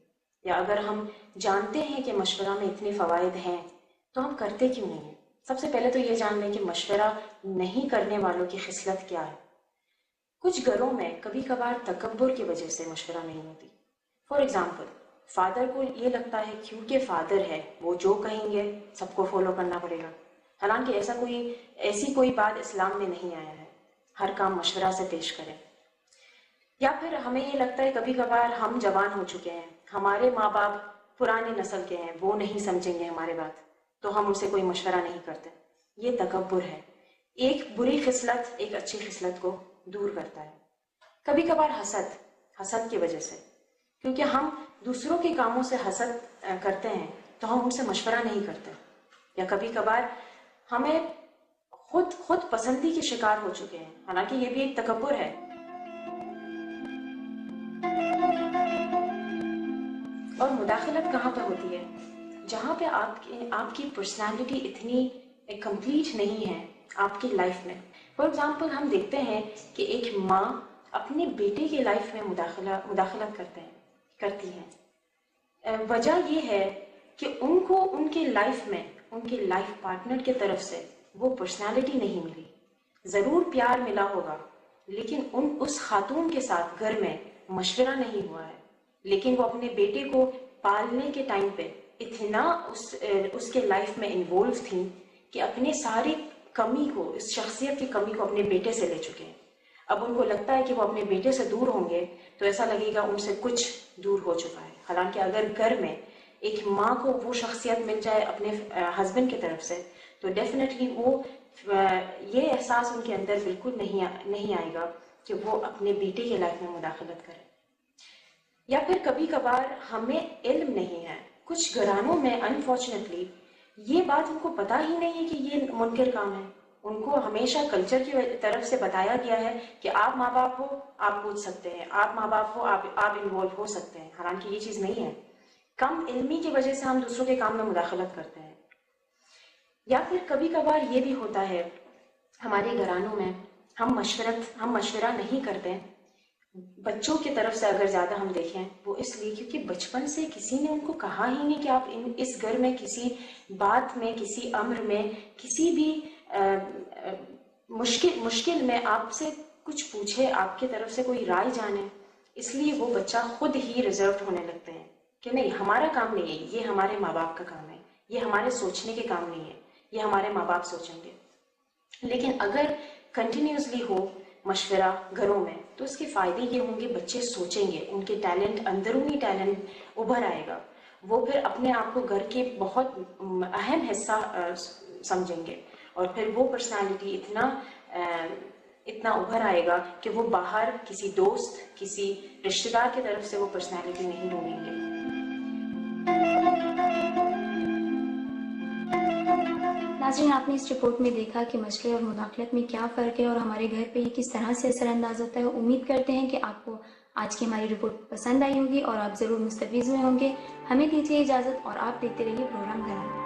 یا اگر ہم جانتے ہیں کہ مشورہ میں اتنے فوائد ہیں تو ہم کرتے کیوں نہیں ہیں۔ سب سے پہلے تو یہ جان لیں کہ مشورہ نہیں کرنے والوں کی خصلت کیا ہے۔ کچھ گھروں میں کبھی کبھار تکبر کی وجہ سے مشورہ نہیں ہوتی۔ فار ایگزامپل، فادر کو یہ لگتا ہے کیونکہ فادر ہے وہ جو کہیں گے سب کو فالو کرنا پڑے گا، حالانکہ ایسی کوئی بات اسلام میں نہیں آیا ہے۔ ہر کام مشورہ سے پیش کریں۔ یا پھر ہمیں یہ لگتا ہے کبھی کبھار ہم جوان ہو چکے ہیں، ہمارے ماں باپ پرانی نسل کے ہیں، وہ نہیں سمجھیں گے ہماری بات، تو ہم ان سے کوئی مشورہ نہیں کرتے۔ یہ تکبر ہے۔ ایک بری خصلت ایک اچھی خصلت کو دور کرتا ہے۔ کبھی کبھار حسد کی وجہ سے، کیونکہ ہم دوسروں کے کاموں سے حسد کرتے ہیں تو ہم ان سے مشورہ نہیں کرتے۔ یا کبھی کبھار ہمیں خود پسندی کے شکار ہو چکے ہیں، حالانکہ یہ بھی ایک تکبر ہے۔ اور مداخلت کہاں پہ ہوتی ہے؟ جہاں پہ آپ کی پرسنالٹی اتنی کمپلیٹ نہیں ہے آپ کی لائف میں۔ فار ایگزامپل، ہم دیکھتے ہیں کہ ایک ماں اپنے بیٹے کی لائف میں مداخلت کرتی ہیں۔ وجہ یہ ہے کہ ان کو ان کے لائف میں ان کے لائف پارٹنر کی طرف سے وہ پرسنالٹی نہیں ملی۔ ضرور پیار ملا ہوگا، لیکن اس خاتون کے ساتھ گھر میں مشورہ نہیں ہوا ہے، لیکن وہ اپنے بیٹے کو پالنے کے ٹائم پہ اتنا اس کے لائف میں انوالو تھیں کہ اپنے ساری کمی کو، اس شخصیت کی کمی کو اپنے بیٹے سے لے چکے ہیں۔ اب ان کو لگتا ہے کہ وہ اپنے بیٹے سے دور ہوں گے تو ایسا لگے گا ان سے کچھ دور ہو چکا ہے، حالانکہ اگر گھر میں ایک ماں کو وہ شخصیت مل جائے اپنے ہسبینڈ کی طرف سے تو ڈیفینیٹلی یہ احساس ان کے اندر بالکل نہیں آئے گا کہ وہ اپنے بیٹے کی لائف میں مداخلت کرے۔ یا پھر کبھی کبھار ہمیں علم نہیں ہے۔ کچھ گھرانوں میں انفارچونیٹلی یہ بات ان کو پتہ ہی نہیں ہے کہ یہ منکر کام ہے. ان کو ہمیشہ کلچر کی طرف سے بتایا گیا ہے کہ آپ ماں باپ ہو آپ پوچھ سکتے ہیں, آپ ماں باپ ہو آپ انوالو ہو سکتے ہیں, حالانکہ یہ چیز نہیں ہے. کم علمی کی وجہ سے ہم دوسروں کے کام میں مداخلت کرتے ہیں. یا پھر کبھی کبھار یہ بھی ہوتا ہے ہمارے گھرانوں میں ہم مشورہ نہیں کرتے. بچوں کی طرف سے اگر زیادہ ہم دیکھیں وہ اس لیے کیونکہ بچپن سے کسی نے ان کو کہا ہی نہیں کہ آپ اس گھر میں کسی بات میں, کسی امر میں, کسی بھی مشکل میں آپ سے کچھ پوچھے, آپ کی طرف سے کوئی رائے جانے. اس لیے وہ بچہ خود ہی ریزرو ہونے لگتے ہیں کہ نہیں ہمارا کام نہیں ہے, یہ ہمارے ماں باپ کا کام ہے, یہ ہمارے سوچنے کے کام نہیں ہے, یہ ہمارے ماں باپ سوچیں گے. لیکن اگر کنٹینیوسلی ہو مشورہ گھروں میں تو اس کے فائدے یہ ہوں گے, بچے سوچیں گے, ان کے ٹیلنٹ, اندرونی ٹیلنٹ ابھر آئے گا. وہ پھر اپنے آپ کو گھر کے بہت اہم حصہ سمجھیں گے, اور پھر وہ پرسنالٹی اتنا ابھر آئے گا کہ وہ باہر کسی دوست, کسی رشتہ دار کی طرف سے وہ پرسنالٹی نہیں ڈھونڈیں گے. ناظرین, آپ نے اس رپورٹ میں دیکھا کہ مشورے اور مداخلت میں کیا فرق ہے اور ہمارے گھر پہ یہ کس طرح سے اثر انداز ہوتا ہے. امید کرتے ہیں کہ آپ کو آج کی ہماری رپورٹ پسند آئی ہوگی اور آپ ضرور مستفیض ہوئے ہوں گے. ہمیں دیجیے اجازت اور آپ دیکھتے رہیے پروگرام گھرانا.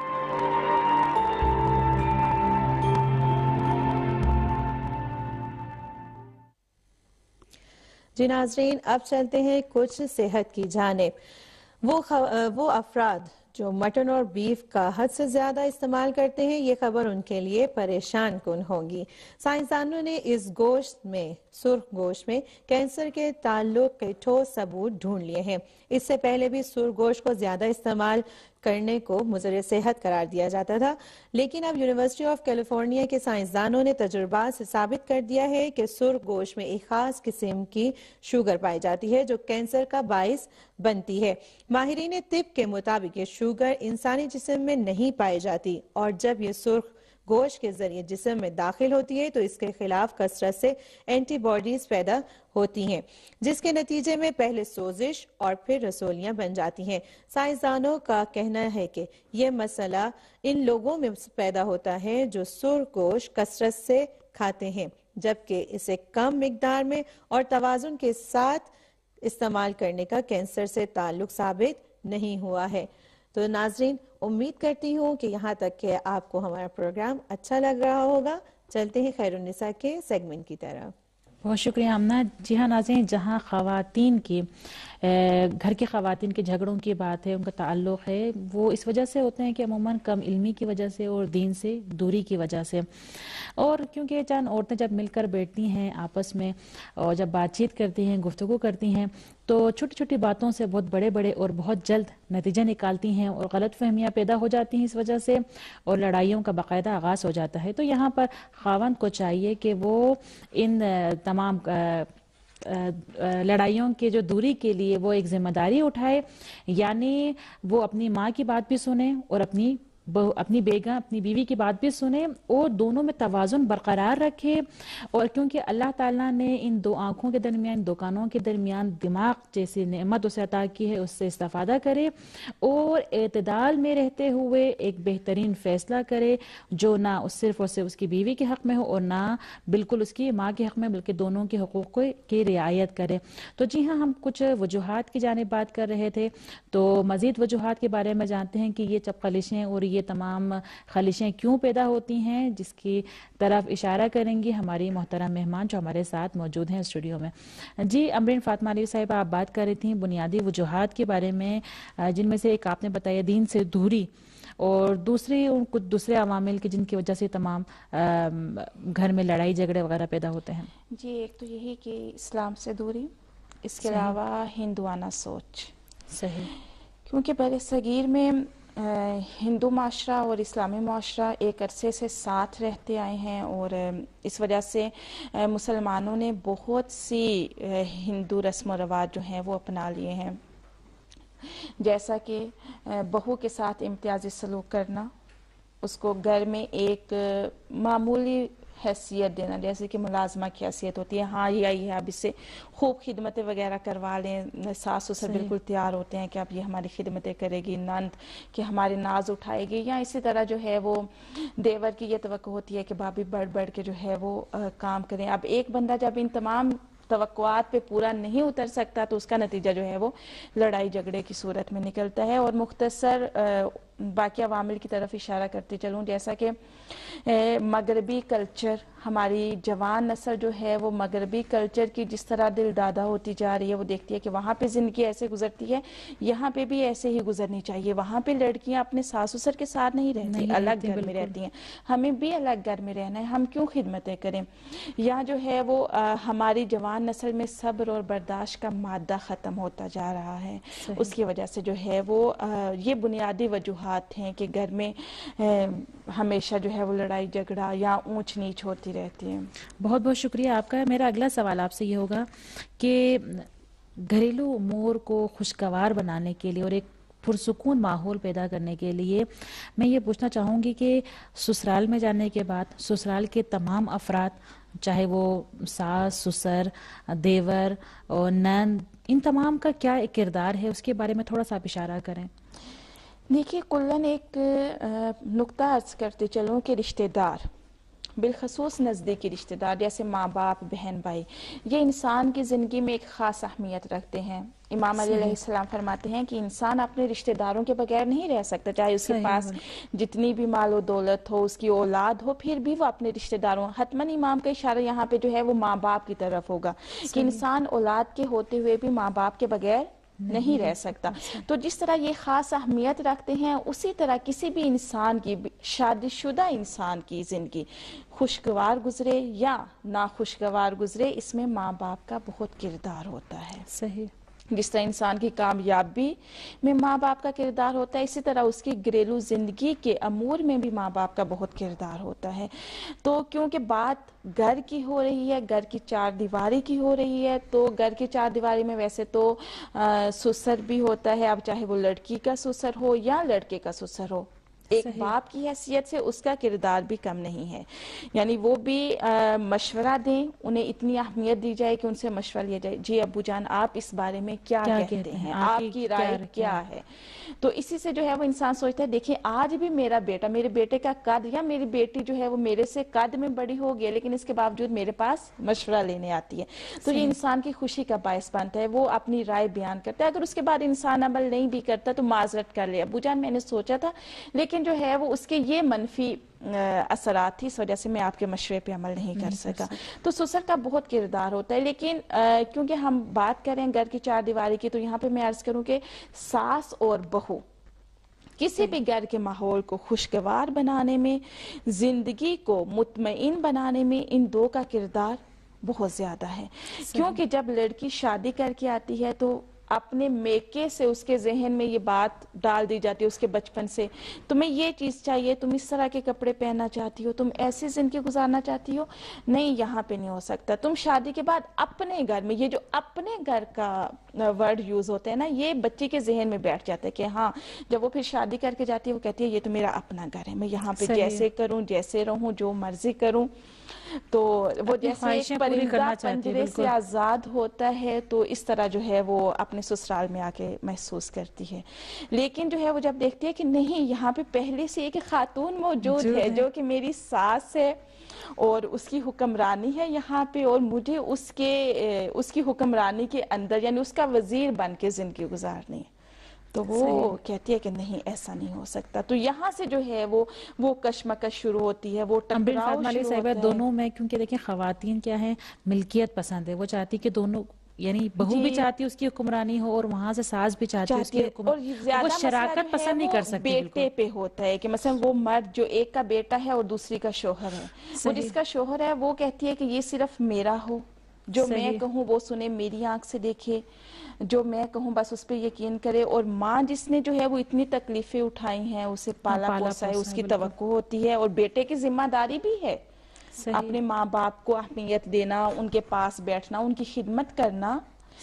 جی ناظرین, اب چلتے ہیں کچھ صحت کی جانب. وہ افراد جو مٹن اور بیف کا حد سے زیادہ استعمال کرتے ہیں, یہ خبر ان کے لیے پریشان کن ہوگی. سائنسدانوں نے اس گوشت میں, سرخ گوشت میں کینسر کے تعلق کے ٹھوس ثبوت ڈھونڈ لیے ہیں. اس سے پہلے بھی سرخ گوشت کو زیادہ استعمال کرنے کو مضر صحت قرار دیا جاتا تھا, لیکن اب یونیورسٹی آف کیلیفورنیا کے سائنسدانوں نے تجربات سے ثابت کر دیا ہے کہ سرخ گوشت میں ایک خاص قسم کی شوگر پائی جاتی ہے جو کینسر کا باعث بنتی ہے. ماہرین طب کے مطابق یہ شوگر انسانی جسم میں نہیں پائی جاتی, اور جب یہ سرخ گوشت کے ذریعے جسم میں داخل ہوتی ہے تو اس کے خلاف کثرت سے اینٹی باڈیز پیدا ہوتی ہیں, جس کے نتیجے میں پہلے سوزش اور پھر رسولیاں بن جاتی ہیں. سائنسدانوں کا کہنا ہے کہ یہ مسئلہ ان لوگوں میں پیدا ہوتا ہے جو سرخ گوشت کثرت سے کھاتے ہیں, جبکہ اسے کم مقدار میں اور توازن کے ساتھ استعمال کرنے کا کینسر سے تعلق ثابت نہیں ہوا ہے. تو ناظرین, امید کرتی ہوں کہ یہاں تک کہ آپ کو ہمارا پروگرام اچھا لگ رہا ہوگا. چلتے ہیں خیر النساء کے سیگمنٹ کی طرف. بہت شکریہ آمنہ. جی ہاں ناظرین, جہاں خواتین کی گھر کی خواتین کے جھگڑوں کی بات ہے, ان کا تعلق ہے, وہ اس وجہ سے ہوتے ہیں کہ عموماً کم علمی کی وجہ سے اور دین سے دوری کی وجہ سے, اور کیونکہ چند عورتیں جب مل کر بیٹھتی ہیں آپس میں اور جب بات چیت کرتی ہیں, گفتگو کرتی ہیں, تو چھوٹی چھوٹی باتوں سے بہت بڑے بڑے اور بہت جلد نتیجے نکالتی ہیں اور غلط فہمیاں پیدا ہو جاتی ہیں اس وجہ سے, اور لڑائیوں کا باقاعدہ آغاز ہو جاتا ہے. تو یہاں پر خاوند کو چاہیے کہ وہ ان تمام لڑائیوں کے جو دوری کے لیے وہ ایک ذمہ داری اٹھائے, یعنی وہ اپنی ماں کی بات بھی سنیں اور اپنی بیگم, اپنی بیوی کی بات بھی سنیں, اور دونوں میں توازن برقرار رکھے. اور کیونکہ اللہ تعالیٰ نے ان دو آنکھوں کے درمیان, دو کانوں کے درمیان دماغ جیسی نعمت اسے عطا کی ہے, اس سے استفادہ کرے اور اعتدال میں رہتے ہوئے ایک بہترین فیصلہ کرے جو نہ صرف اور صرف اس کی بیوی کے حق میں ہو اور نہ بالکل اس کی ماں کے حق میں, بلکہ دونوں کے حقوق کی رعایت کرے. تو جی ہاں, ہم کچھ وجوہات کی جانب بات کر رہے تھے, تو مزید وجوہات کے بارے میں جانتے ہیں کہ یہ جب خلیشیں اور یہ تمام خلیشیں کیوں پیدا ہوتی ہیں, جس کی طرف اشارہ کریں گی ہماری محترم مہمان جو ہمارے ساتھ موجود ہیں اسٹوڈیو میں. جی امرین فاطمہ علی صاحبہ, آپ بات کر رہی تھیں بنیادی وجوہات کے بارے میں, جن میں سے ایک آپ نے بتایا دین سے دوری, اور دوسری کچھ دوسرے عوامل کی جن کی وجہ سے تمام گھر میں لڑائی جھگڑے وغیرہ پیدا ہوتے ہیں. جی, ایک تو یہی کہ اسلام سے دوری, اس کے علاوہ ہندوانہ سوچ. صحیح. کیونکہ بر صغیر میں ہندو معاشرہ اور اسلامی معاشرہ ایک عرصے سے ساتھ رہتے آئے ہیں, اور اس وجہ سے مسلمانوں نے بہت سی ہندو رسم و رواج جو ہیں وہ اپنا لیے ہیں, جیسا کہ بہو کے ساتھ امتیازی سلوک کرنا, اس کو گھر میں ایک معمولی حیثیت دینا، جیسے کہ ملازمہ کی حیثیت ہوتی ہے، ہاں یہ آئی ہے اب اس سے خوب خدمتیں وغیرہ کروا لیں، ساس سسر بالکل تیار ہوتے ہیں کہ اب یہ ہماری خدمتیں کرے گی، نند کہ ہمارے ناز اٹھائے گی، یا اسی طرح جو ہے وہ دیور کی یہ توقع ہوتی ہے کہ بھابھی بڑھ بڑھ کے جو ہے وہ کام کریں۔ اب ایک بندہ جب ان تمام توقعات پہ پورا نہیں اتر سکتا تو اس کا نتیجہ جو ہے وہ لڑائی جھگڑے کی صورت میں نکلتا ہے۔ اور مختصر باقی عوامل کی طرف اشارہ کرتے چلوں، جیسا کہ مغربی کلچر، ہماری جوان نسل جو ہے وہ مغربی کلچر کی جس طرح دل دادا ہوتی جا رہی ہے، وہ دیکھتی ہے کہ وہاں پہ زندگی ایسے گزرتی ہے، یہاں پہ بھی ایسے ہی گزرنی چاہیے۔ وہاں پہ لڑکیاں اپنے ساس سسر کے ساتھ نہیں رہتی، الگ گھر میں رہتی ہیں، ہمیں بھی الگ گھر میں رہنا ہے، ہم کیوں خدمتیں کریں؟ یا جو ہے وہ ہماری جوان نسل میں صبر اور برداشت کا مادہ ختم ہوتا جا رہا ہے، اس کی وجہ سے جو ہے وہ یہ بنیادی وجوہات ہیں کہ گھر میں ہمیشہ جو ہے وہ لڑائی جھگڑا یا اونچ نیچ ہوتی رہتی ہے۔ بہت بہت شکریہ آپ کا۔ میرا اگلا سوال آپ سے یہ ہوگا کہ گھریلو امور کو خوشگوار بنانے کے لیے اور ایک پرسکون ماحول پیدا کرنے کے لیے میں یہ پوچھنا چاہوں گی کہ سسرال میں جانے کے بعد سسرال کے تمام افراد، چاہے وہ ساس سسر دیور اور نند، ان تمام کا کیا کردار ہے، اس کے بارے میں تھوڑا سا آپ اشارہ کریں۔ دیکھیے کلن ایک نقطہ عرض کرتے چلوں کہ رشتہ دار، بالخصوص نزدیکی رشتہ دار جیسے ماں باپ بہن بھائی، یہ انسان کی زندگی میں ایک خاص اہمیت رکھتے ہیں۔ امام علیہ السلام فرماتے ہیں کہ انسان اپنے رشتہ داروں کے بغیر نہیں رہ سکتا، چاہے اس کے پاس جتنی بھی مال و دولت ہو، اس کی اولاد ہو، پھر بھی وہ اپنے رشتہ داروں، حتماً امام کا اشارہ یہاں پہ جو ہے وہ ماں باپ کی طرف ہوگا کہ انسان اولاد کے ہوتے ہوئے بھی ماں باپ کے بغیر نہیں رہ سکتا۔ تو جس طرح یہ خاص اہمیت رکھتے ہیں، اسی طرح کسی بھی انسان کی، شادی شدہ انسان کی زندگی خوشگوار گزرے یا ناخوشگوار گزرے، اس میں ماں باپ کا بہت کردار ہوتا ہے۔ صحیح۔ جس طرح انسان کی کامیابی میں ماں باپ کا کردار ہوتا ہے، اسی طرح اس کی گھریلو زندگی کے امور میں بھی ماں باپ کا بہت کردار ہوتا ہے۔ تو کیونکہ بات گھر کی ہو رہی ہے، گھر کی چار دیواری کی ہو رہی ہے، تو گھر کی چار دیواری میں ویسے تو سسر بھی ہوتا ہے، اب چاہے وہ لڑکی کا سسر ہو یا لڑکے کا سسر ہو، ایک باپ کی حیثیت سے اس کا کردار بھی کم نہیں ہے، یعنی وہ بھی مشورہ دیں، انہیں اتنی اہمیت دی جائے کہ ان سے مشورہ لیا جائے، جی ابو جان آپ اس بارے میں کیا کہتے ہیں، آپ کی رائے کیا ہے؟ تو اسی سے جو ہے وہ انسان سوچتا ہے دیکھیں آج بھی میرا بیٹا، میرے بیٹے کا قد یا میری بیٹی جو ہے وہ میرے سے قد میں بڑی ہو گئی، لیکن اس کے باوجود میرے پاس مشورہ لینے آتی ہے، تو یہ انسان کی خوشی کا باعث بنتا ہے، وہ اپنی رائے بیان کرتا ہے۔ اگر اس کے بعد انسان عمل نہیں بھی کرتا تو معذرت کر لے، ابو جان میں نے سوچا تھا، لیکن جو ہے وہ اس کے یہ منفی اثرات تھی، اس وجہ سے میں آپ کے مشورے پہ عمل نہیں کر سکا۔ تو سسر کا بہت کردار ہوتا ہے، لیکن کیونکہ ہم بات کریں گھر کی چار دیواری کی، تو یہاں پہ میں عرض کروں کہ ساس اور بہو کسی بھی گھر کے ماحول کو خوشگوار بنانے میں، زندگی کو مطمئن بنانے میں، ان دو کا کردار بہت زیادہ ہے۔ کیونکہ جب لڑکی شادی کر کے آتی ہے تو اپنے میکے سے اس کے ذہن میں یہ بات ڈال دی جاتی ہے اس کے بچپن سے، تمہیں یہ چیز چاہیے، تم اس طرح کے کپڑے پہننا چاہتی ہو، تم ایسی زندگی گزارنا چاہتی ہو، نہیں یہاں پہ نہیں ہو سکتا۔ تم شادی کے بعد اپنے گھر میں، یہ جو اپنے گھر کا ورڈ یوز ہوتا ہے نا، یہ بچے کے ذہن میں بیٹھ جاتا ہے کہ ہاں، جب وہ پھر شادی کر کے جاتی ہے وہ کہتی ہے یہ تو میرا اپنا گھر ہے، میں یہاں پہ جیسے کروں، جیسے رہوں، جو مرضی کروں۔ تو وہ جیسے ایک پرندہ پنجرے سے آزاد ہوتا ہے، تو اس طرح جو ہے وہ اپنے سسرال میں آ کے محسوس کرتی ہے۔ لیکن جو ہے وہ جب دیکھتی ہے کہ نہیں، یہاں پہ پہلے سے ایک خاتون موجود ہے جو کہ میری ساس ہے اور اس کی حکمرانی ہے یہاں پہ، اور مجھے اس کی حکمرانی کے اندر یعنی اس کا وزیر بن کے زندگی گزارنی ہے، تو وہ کہتی ہے کہ نہیں ایسا نہیں ہو سکتا۔ تو یہاں سے جو ہے وہ کشمکش شروع ہوتی ہے، وہ ٹکراؤ شروع ہوتا ہے۔ دونوں میں، کیونکہ دیکھیں خواتین کیا ہے، ملکیت پسند ہے، وہ چاہتی کہ دونوں، یعنی بہو بھی چاہتی ہے اس کی حکمرانی ہو اور وہاں سے ساس بھی چاہتی ہے اس کی حکمرانی، اور زیادہ وہ شراکت پسند نہیں کر سکتی۔ بیٹے پہ ہوتا ہے کہ مثلا وہ مرد جو ایک کا بیٹا ہے اور دوسری کا شوہر ہے، وہ جس کا شوہر ہے وہ کہتی ہے کہ یہ صرف میرا ہو، جو میں کہوں وہ سنے، میری آنکھ سے دیکھے، جو میں کہوں بس اس پہ یقین کرے۔ اور ماں جس نے جو ہے وہ اتنی تکلیفیں اٹھائی ہیں، اسے پالا پوسا ہے، اس کی توقع ہوتی ہے، اور بیٹے کی ذمہ داری بھی ہے اپنے ماں باپ کو اہمیت دینا، ان کے پاس بیٹھنا، ان کی خدمت کرنا،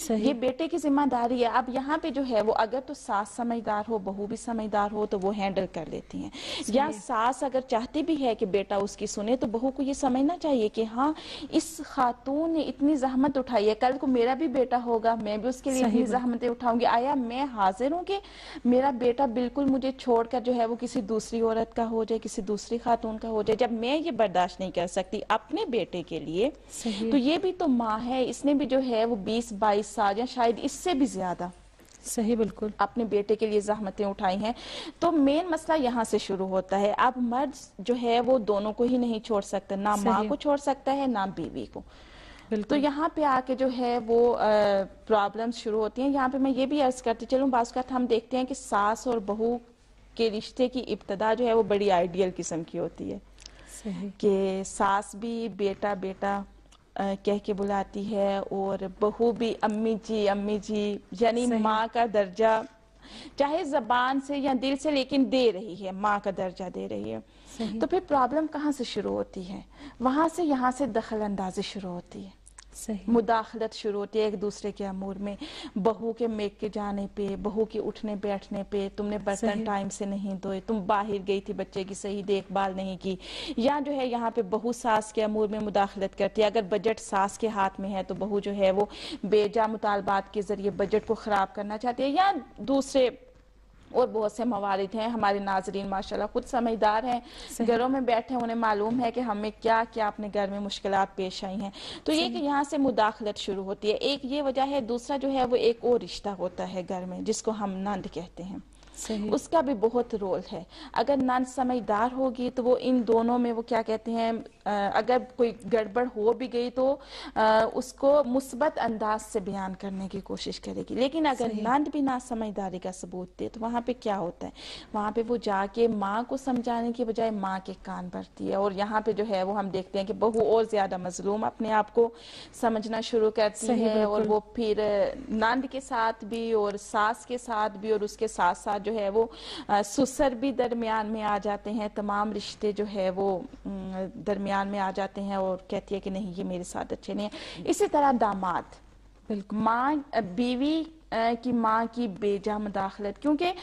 یہ بیٹے کی ذمہ داری ہے. اب یہاں پہ جو ہے وہ اگر تو ساس سمجھدار ہو, بہو بھی سمجھدار ہو تو وہ ہینڈل کر لیتی ہیں. یا ساس اگر چاہتی بھی ہے کہ بیٹا اس کی سنے تو بہو کو یہ سمجھنا چاہیے کہ ہاں اس خاتون نے اتنی زحمت اٹھائی ہے, کل کو میرا بھی بیٹا ہوگا, میں بھی اس کے لیے اتنی زحمتیں اٹھاؤں گی. آیا میں حاضر ہوں کہ میرا بیٹا بالکل مجھے چھوڑ کر جو ہے وہ کسی دوسری عورت کا ہو جائے, کسی دوسری خاتون کا ہو جائے, جب میں یہ برداشت نہیں کر سکتی اپنے بیٹے کے لیے, تو یہ بھی تو ماں ہے, اس نے بھی جو ہے وہ 20-22 سال یا شاید اس سے بھی زیادہ صحیح بالکل اپنے بیٹے کے لیے زحمتیں اٹھائی ہیں. تو مین مسئلہ یہاں سے شروع ہوتا ہے. اب مرد جو ہے وہ دونوں کو ہی نہیں چھوڑ سکتا, نہ ماں کو چھوڑ سکتا ہے نہ بیوی کو. تو یہاں پہ آ کے جو ہے وہ پرابلمز شروع ہوتی ہیں. یہاں پہ میں یہ بھی عرض کرتی چلوں, بعض اوقات ہم دیکھتے ہیں کہ ساس اور بہو کے رشتے کی ابتدا جو ہے وہ بڑی آئیڈیل قسم کی ہوتی ہے, کہ ساس بھی بیٹا بیٹا کہہ کے بلاتی ہے اور بہو بھی امی جی, یعنی ماں کا درجہ چاہے زبان سے یا دل سے لیکن دے رہی ہے, ماں کا درجہ دے رہی ہے. تو پھر پرابلم کہاں سے شروع ہوتی ہے؟ وہاں سے یہاں سے دخل اندازی شروع ہوتی ہے, مداخلت شروع ہوتی ہے ایک دوسرے کے امور میں. بہو کے میک جانے پہ, بہو کے اٹھنے بیٹھنے پہ, تم نے برتن ٹائم سے نہیں دھوئے, تم باہر گئی تھی بچے کی صحیح دیکھ بھال نہیں کی. یا جو ہے یہاں پہ بہو ساس کے امور میں مداخلت کرتی ہے. اگر بجٹ ساس کے ہاتھ میں ہے تو بہو جو ہے وہ بے جا مطالبات کے ذریعے بجٹ کو خراب کرنا چاہتی ہے. یا دوسرے اور بہت سے موارد ہیں. ہمارے ناظرین ماشاءاللہ خود سمجھدار ہیں, گھروں میں بیٹھے انہیں معلوم ہے کہ ہمیں کیا کیا اپنے گھر میں مشکلات پیش آئی ہیں. تو یہ کہ یہاں سے مداخلت شروع ہوتی ہے, ایک یہ وجہ ہے. دوسرا جو ہے وہ ایک اور رشتہ ہوتا ہے گھر میں جس کو ہم نند کہتے ہیں, اس کا بھی بہت رول ہے. اگر نند سمجھدار ہوگی تو وہ ان دونوں میں وہ کیا کہتے ہیں, اگر کوئی گڑبڑ ہو بھی گئی تو اس کو مثبت انداز سے بیان کرنے کی کوشش کرے گی. لیکن اگر نند بھی نہ سمجھداری کا ثبوت دے تو وہاں پہ کیا ہوتا ہے, وہاں پہ وہ جا کے ماں کو سمجھانے کی بجائے ماں کے کان بھرتی ہے. اور یہاں پہ جو ہے وہ ہم دیکھتے ہیں کہ بہو اور زیادہ مظلوم اپنے آپ کو سمجھنا شروع کرتی ہے, اور وہ پھر نند کے ساتھ بھی اور ساس کے ساتھ بھی اور اس کے ساتھ ساتھ جو ہے وہ سسر بھی درمیان میں آ جاتے ہیں. تمام رشتے جو ہے وہ درمیان میں آ جاتے ہیں اور کہتی ہے کہ نہیں یہ میرے ساتھ اچھے نہیں ہیں. اسی طرح داماد, ماں بیوی کی ماں کی بیجا مداخلت, کیونکہ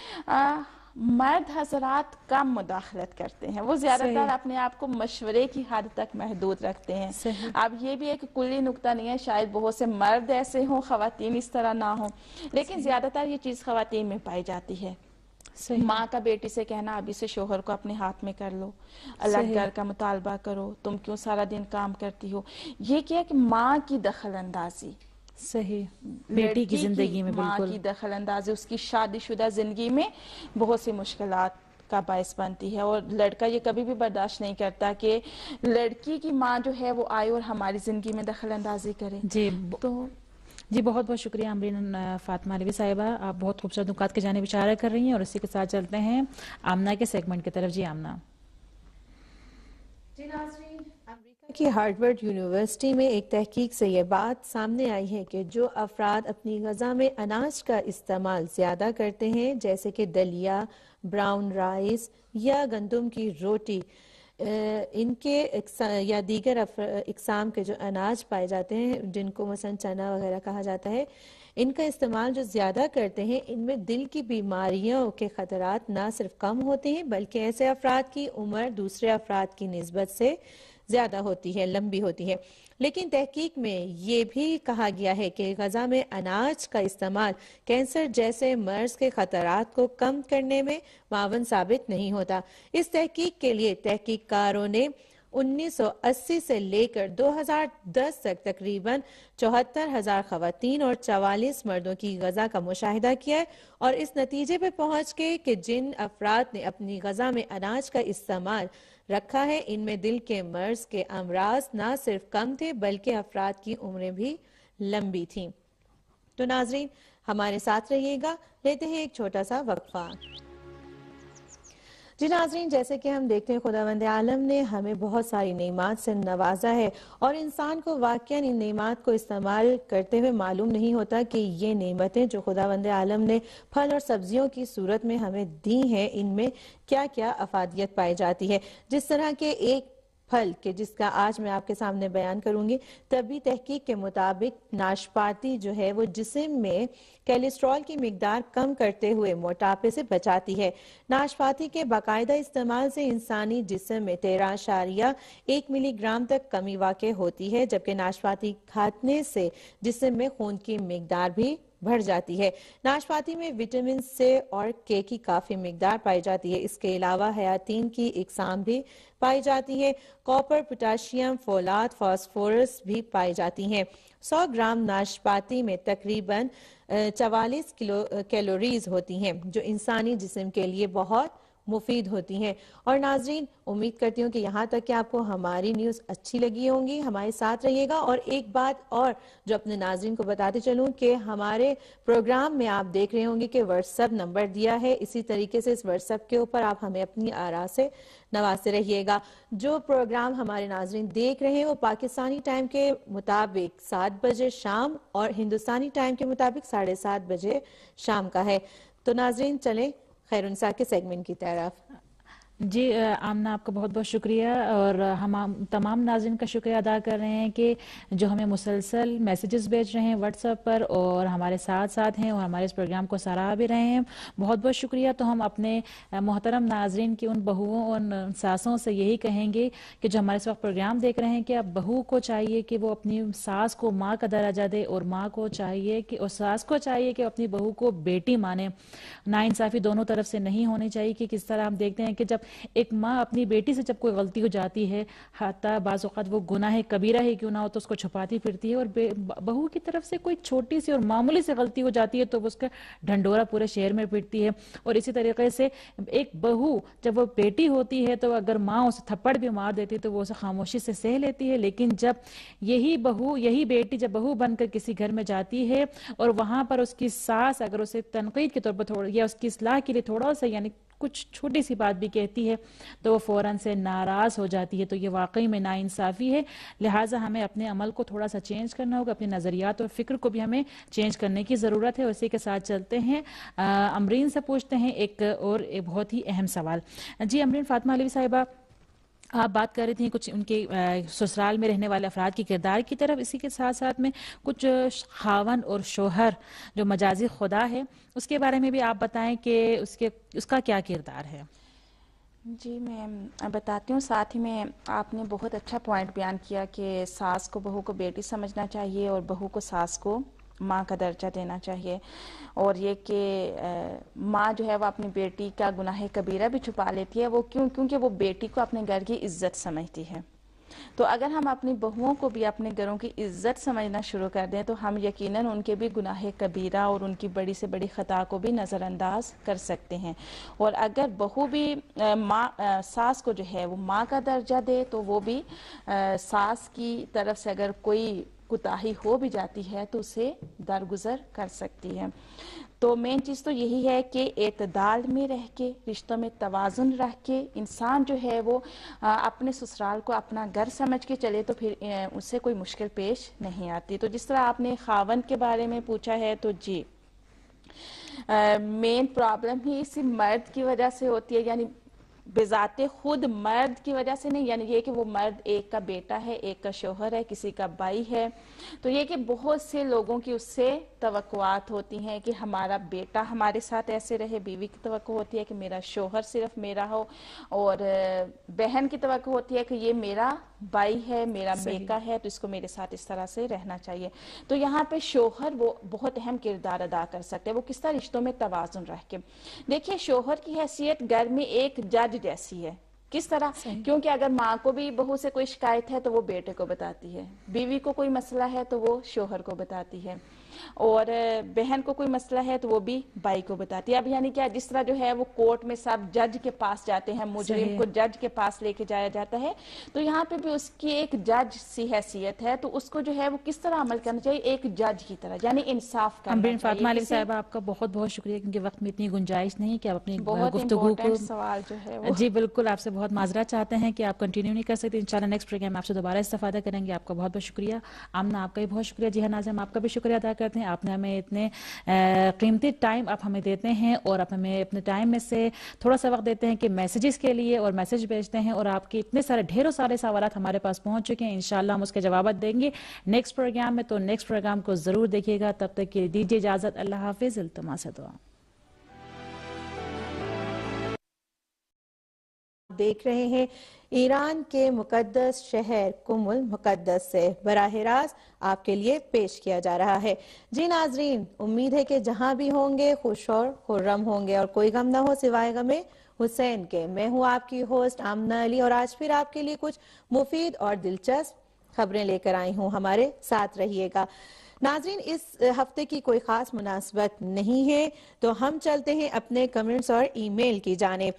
مرد حضرات کم مداخلت کرتے ہیں, وہ زیادہ تر اپنے آپ کو مشورے کی حد تک محدود رکھتے ہیں. اب یہ بھی ایک کلی نقطہ نہیں ہے, شاید بہت سے مرد ایسے ہوں, خواتین اس طرح نہ ہوں, لیکن زیادہ تر یہ چیز خواتین میں پائی جاتی ہے. ماں کا بیٹی سے کہنا ابھی سے شوہر کو اپنے ہاتھ میں کر لو, الگ گھر کا مطالبہ کرو, تم کیوں سارا دن کام کرتی ہو. یہ کیا کہ ماں کی دخل اندازی, بیٹی کی زندگی میں, ماں کی دخل اندازی اس کی شادی شدہ زندگی میں بہت سی مشکلات کا باعث بنتی ہے. اور لڑکا یہ کبھی بھی برداشت نہیں کرتا کہ لڑکی کی ماں جو ہے وہ آئے اور ہماری زندگی میں دخل اندازی کرے. جی بہت بہت شکریہ امرین فاطمہ علوی صاحبہ, آپ بہت خوبصورت نکات کی جانب اشارہ کر رہی ہیں. اور اسی کے ساتھ چلتے ہیں آمنہ کے سیگمنٹ کی طرف. جی آمنہ. جی ناظرین, امریکہ کی ہارورڈ یونیورسٹی میں ایک تحقیق سے یہ بات سامنے آئی ہے کہ جو افراد اپنی غذا میں اناج کا استعمال زیادہ کرتے ہیں, جیسے کہ دلیا, براؤن رائس یا گندم کی روٹی, ان کے یا دیگر اقسام کے جو اناج پائے جاتے ہیں جن کو مثلا چنا وغیرہ کہا جاتا ہے, ان کا استعمال جو زیادہ کرتے ہیں, ان میں دل کی بیماریوں کے خطرات نہ صرف کم ہوتے ہیں بلکہ ایسے افراد کی عمر دوسرے افراد کی نسبت سے زیادہ ہوتی ہے, لمبی ہوتی ہے. لیکن تحقیق میں یہ بھی کہا گیا ہے کہ غذا میں اناج کا استعمال کینسر جیسے مرض کے خطرات کو کم کرنے میں معاون ثابت نہیں ہوتا. اس تحقیق کے لیے تحقیق کاروں نے 1980 سے لے کر 2010 تک تقریباً 74,000 خواتین اور 44 مردوں کی غذا کا مشاہدہ کیا ہے, اور اس نتیجے پہ پہنچ کے کہ جن افراد نے اپنی غذا میں اناج کا استعمال رکھا ہے ان میں دل کے مرض کے امراض نہ صرف کم تھے بلکہ افراد کی عمریں بھی لمبی تھیں. تو ناظرین ہمارے ساتھ رہیے گا, لیتے ہیں ایک چھوٹا سا وقفہ. جی ناظرین, جیسے کہ ہم دیکھتے ہیں خداوند عالم نے ہمیں بہت ساری نعمات سے نوازا ہے, اور انسان کو واقعاً ان نعمات کو استعمال کرتے ہوئے معلوم نہیں ہوتا کہ یہ نعمتیں جو خداوند عالم نے پھل اور سبزیوں کی صورت میں ہمیں دی ہیں ان میں کیا کیا افادیت پائی جاتی ہے. جس طرح کہ ایک پھل کہ جس کا آج میں آپ کے سامنے بیان کروں گی، طبی تحقیق کے مطابق ناشپاتی جو ہے وہ جسم میں کیلیسٹرول کی مقدار کم کرتے ہوئے موٹاپے سے بچاتی ہے۔ ناشپاتی کے باقاعدہ استعمال سے انسانی جسم میں 13.1 ملی گرام تک کمی واقع ہوتی ہے، جبکہ ناشپاتی کھانے سے جسم میں خون کی مقدار بھی بڑھ جاتی ہے۔ ناشپاتی میں وٹامن سے اور کے کی کافی مقدار پائی جاتی ہے۔ اس کے علاوہ حیاتین کی اقسام بھی پائی جاتی ہے۔ کاپر، پوٹاشیم، فولاد، فاسفورس بھی پائی جاتی ہیں۔ 100 گرام ناشپاتی میں تقریباً 44 کیلوریز ہوتی ہیں، جو انسانی جسم کے لیے بہت مفید ہوتی ہیں۔ اور ناظرین، امید کرتی ہوں کہ یہاں تک کہ آپ کو ہماری نیوز اچھی لگی ہوں گی، ہمارے ساتھ رہیے گا۔ اور ایک بات اور جو اپنے ناظرین کو بتاتے چلوں کہ ہمارے پروگرام میں آپ دیکھ رہے ہوں گے کہ واٹس ایپ نمبر دیا ہے، اسی طریقے سے اس واٹس ایپ کے اوپر آپ ہمیں اپنی آراء سے نوازتے رہیے گا۔ جو پروگرام ہمارے ناظرین دیکھ رہے ہیں وہ پاکستانی ٹائم کے مطابق 7 بجے شام اور ہندوستانی ٹائم کے مطابق 7:30 بجے شام کا ہے۔ تو ناظرین چلیں خیرنسا کے سیگمنٹ کی طرف۔ جی آمنہ، آپ کا بہت بہت شکریہ، اور ہم تمام ناظرین کا شکریہ ادا کر رہے ہیں کہ جو ہمیں مسلسل میسیجز بھیج رہے ہیں واٹس ایپ پر اور ہمارے ساتھ ساتھ ہیں اور ہمارے اس پروگرام کو سراہ بھی رہے ہیں، بہت بہت شکریہ۔ تو ہم اپنے محترم ناظرین کی ان بہوؤں اور ساسوں سے یہی کہیں گے کہ جو ہمارے اس وقت پروگرام دیکھ رہے ہیں کہ اب بہو کو چاہیے کہ وہ اپنی ساس کو ماں کا درجہ دے، اور ماں کو چاہیے کہ، اور ساس کو چاہیے کہ اپنی بہو کو بیٹی مانے۔ ناانصافی دونوں طرف سے نہیں ہونی چاہیے کہ کس طرح ہم دیکھتے ہیں کہ جب ایک ماں اپنی بیٹی سے جب کوئی غلطی ہو جاتی ہے، حتیٰ بعض اوقات وہ گناہ کبیرہ ہی کیوں نہ ہو تو اس کو چھپاتی پھرتی ہے، اور بہو کی طرف سے کوئی چھوٹی سی اور معمولی سی غلطی ہو جاتی ہے تو وہ اس کا ڈھنڈورا پورے شہر میں پٹتی ہے۔ اور اسی طریقے سے ایک بہو جب وہ بیٹی ہوتی ہے تو اگر ماں اسے تھپڑ بھی مار دیتی ہے تو وہ اسے خاموشی سے سہ لیتی ہے، لیکن جب یہی بہو، یہی بیٹی جب بہو بن کر کسی گھر میں جاتی ہے اور وہاں پر اس کی ساس اگر اسے تنقید کے طور پر یا اس کی اصلاح کے لیے تھوڑا سا یعنی کچھ چھوٹی سی بات بھی کہتی ہے تو وہ فوراً سے ناراض ہو جاتی ہے، تو یہ واقعی میں ناانصافی ہے۔ لہٰذا ہمیں اپنے عمل کو تھوڑا سا چینج کرنا ہوگا، اپنے نظریات اور فکر کو بھی ہمیں چینج کرنے کی ضرورت ہے۔ اسی کے ساتھ چلتے ہیں، امرین سے پوچھتے ہیں ایک اور ایک بہت ہی اہم سوال۔ جی امرین، فاطمہ علوی صاحبہ آپ بات کر رہی تھیں کچھ ان کے سسرال میں رہنے والے افراد کی کردار کی طرف، اسی کے ساتھ ساتھ میں کچھ خاوند اور شوہر جو مجازی خدا ہے اس کے بارے میں بھی آپ بتائیں کہ اس کا کیا کردار ہے۔ جی میں بتاتی ہوں، ساتھ ہی میں آپ نے بہت اچھا پوائنٹ بیان کیا کہ ساس کو بہو کو بیٹی سمجھنا چاہیے اور بہو کو ساس کو ماں کا درجہ دینا چاہیے، اور یہ کہ ماں جو ہے وہ اپنی بیٹی کا گناہ کبیرہ بھی چھپا لیتی ہے، وہ کیونکہ وہ بیٹی کو اپنے گھر کی عزت سمجھتی ہے۔ تو اگر ہم اپنی بہوؤں کو بھی اپنے گھروں کی عزت سمجھنا شروع کر دیں تو ہم یقیناً ان کے بھی گناہ کبیرہ اور ان کی بڑی سے بڑی خطا کو بھی نظر انداز کر سکتے ہیں۔ اور اگر بہو بھی ساس کو جو ہے وہ ماں کا درجہ دے تو وہ بھی ساس کی طرف سے اگر کوئی کوتاہی ہو بھی جاتی ہے تو اسے درگزر کر سکتی ہے۔ تو مین چیز تو یہی ہے کہ اعتدال میں رہ کے، رشتوں میں توازن رکھ کے انسان جو ہے وہ اپنے سسرال کو اپنا گھر سمجھ کے چلے تو پھر اس سے کوئی مشکل پیش نہیں آتی۔ تو جس طرح آپ نے خاوند کے بارے میں پوچھا ہے تو جی مین پرابلم ہی اسی مرد کی وجہ سے ہوتی ہے، یعنی بذات خود مرد کی وجہ سے نہیں، یعنی یہ کہ وہ مرد ایک کا بیٹا ہے، ایک کا شوہر ہے، کسی کا بھائی ہے، تو یہ کہ بہت سے لوگوں کی اس سے توقعات ہوتی ہیں کہ ہمارا بیٹا ہمارے ساتھ ایسے رہے، بیوی کی توقع ہوتی ہے کہ میرا شوہر صرف میرا ہو، اور بہن کی توقع ہوتی ہے کہ یہ میرا بھائی ہے، میرا میکا ہے تو اس کو میرے ساتھ اس طرح سے رہنا چاہیے۔ تو یہاں پہ شوہر وہ بہت اہم کردار ادا کر سکتے ہیں، وہ کس طرح رشتوں میں توازن رکھ کے۔ دیکھیے شوہر کی حیثیت گھر میں ایک جج جیسی ہے، کس طرح؟ کیونکہ اگر ماں کو بھی بہو سے کوئی شکایت ہے تو وہ بیٹے کو بتاتی ہے، بیوی کو کوئی مسئلہ ہے تو وہ شوہر کو بتاتی ہے، اور بہن کو کوئی مسئلہ ہے تو وہ بھی بھائی کو بتاتی ہے۔ اب یعنی کیا، جس طرح جو ہے وہ کورٹ میں سب جج کے پاس جاتے ہیں، مجرم کو جج کے پاس لے کے جایا جاتا ہے، تو یہاں پہ بھی اس کی ایک جج سی حیثیت ہے، تو اس کو جو ہے وہ کس طرح عمل کرنا چاہیے، ایک جج کی طرح، یعنی انصاف کرنا چاہیے۔ فاطمہ علی صاحبہ آپ کا بہت بہت شکریہ، کیونکہ وقت میں اتنی گنجائش نہیں کہ آپ اپنی بہت گفتگو کو، سوال جو ہے وہ جی بالکل آپ سے بہت معذرت چاہتے ہیں کہ آپ کنٹینیو نہیں کر سکتے، انشاءاللہ نیکسٹ پروگرام میں آپ سے دوبارہ استفادہ کریں گے۔ آپ کا بہت بہت شکریہ۔ آمنہ آپ کا بھی بہت شکریہ۔ جی ہاں ناظرین، آپ کا بھی شکریہ ادا کرتے کرتے ہیں آپ نے ہمیں اتنے قیمتی ٹائم آپ ہمیں دیتے ہیں اور آپ ہمیں اپنے ٹائم میں سے تھوڑا سا وقت دیتے ہیں کہ میسیجز کے لیے اور میسیج بھیجتے ہیں اور آپ کے اتنے سارے ڈھیروں سارے سوالات ہمارے پاس پہنچ چکے ہیں. انشاءاللہ ہم اس کے جوابات دیں گے نیکسٹ پروگرام میں. تو نیکسٹ پروگرام کو ضرور دیکھیے گا. تب تک کے دیجیے اجازت. اللہ حافظ. التماس دعا. دیکھ رہے ہیں ایران کے مقدس شہر قم المقدس سے براہ راست آپ کے لیے پیش کیا جا رہا ہے. جی ناظرین، امید ہے کہ جہاں بھی ہوں گے خوش اور خرم ہوں گے اور کوئی غم نہ ہو سوائے غم حسین کے. میں ہوں آپ کی ہوسٹ آمنہ علی اور آج پھر آپ کے لیے کچھ مفید اور دلچسپ خبریں لے کر آئی ہوں. ہمارے ساتھ رہیے گا. ناظرین، اس ہفتے کی کوئی خاص مناسبت نہیں ہے تو ہم چلتے ہیں اپنے کمنٹس اور ای میل کی جانب.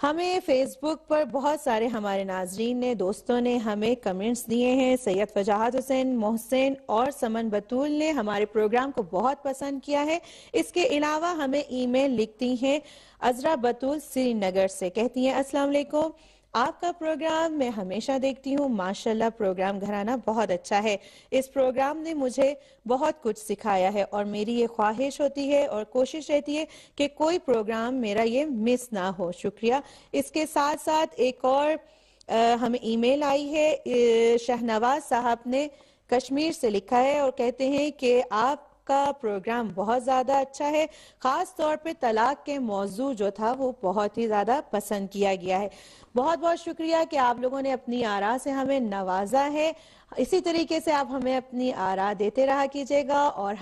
ہمیں فیس بک پر بہت سارے ہمارے ناظرین نے، دوستوں نے ہمیں کمنٹس دیے ہیں. سید فجاہت حسین، محسن اور سمن بطول نے ہمارے پروگرام کو بہت پسند کیا ہے. اس کے علاوہ ہمیں ای میل لکھتی ہیں عذرا بطول سری نگر سے. کہتی ہیں السلام علیکم، آپ کا پروگرام میں ہمیشہ دیکھتی ہوں. ماشاءاللہ پروگرام گھرانہ بہت اچھا ہے. اس پروگرام نے مجھے بہت کچھ سکھایا ہے اور میری یہ خواہش ہوتی ہے اور کوشش رہتی ہے کہ کوئی پروگرام میرا یہ مس نہ ہو. شکریہ. اس کے ساتھ ساتھ ایک اور ہمیں ای میل آئی ہے. شہنواز صاحب نے کشمیر سے لکھا ہے اور کہتے ہیں کہ آپ کا پروگرام بہت زیادہ اچھا ہے. خاص طور پہ طلاق کے موضوع جو تھا وہ بہت ہی زیادہ پسند کیا گیا ہے. بہت بہت شکریہ کہ آپ لوگوں نے اپنی آراء سے ہمیں نوازا ہے. اسی طریقے سے آپ ہمیں اپنی آراء دیتے رہا کیجیے گا اور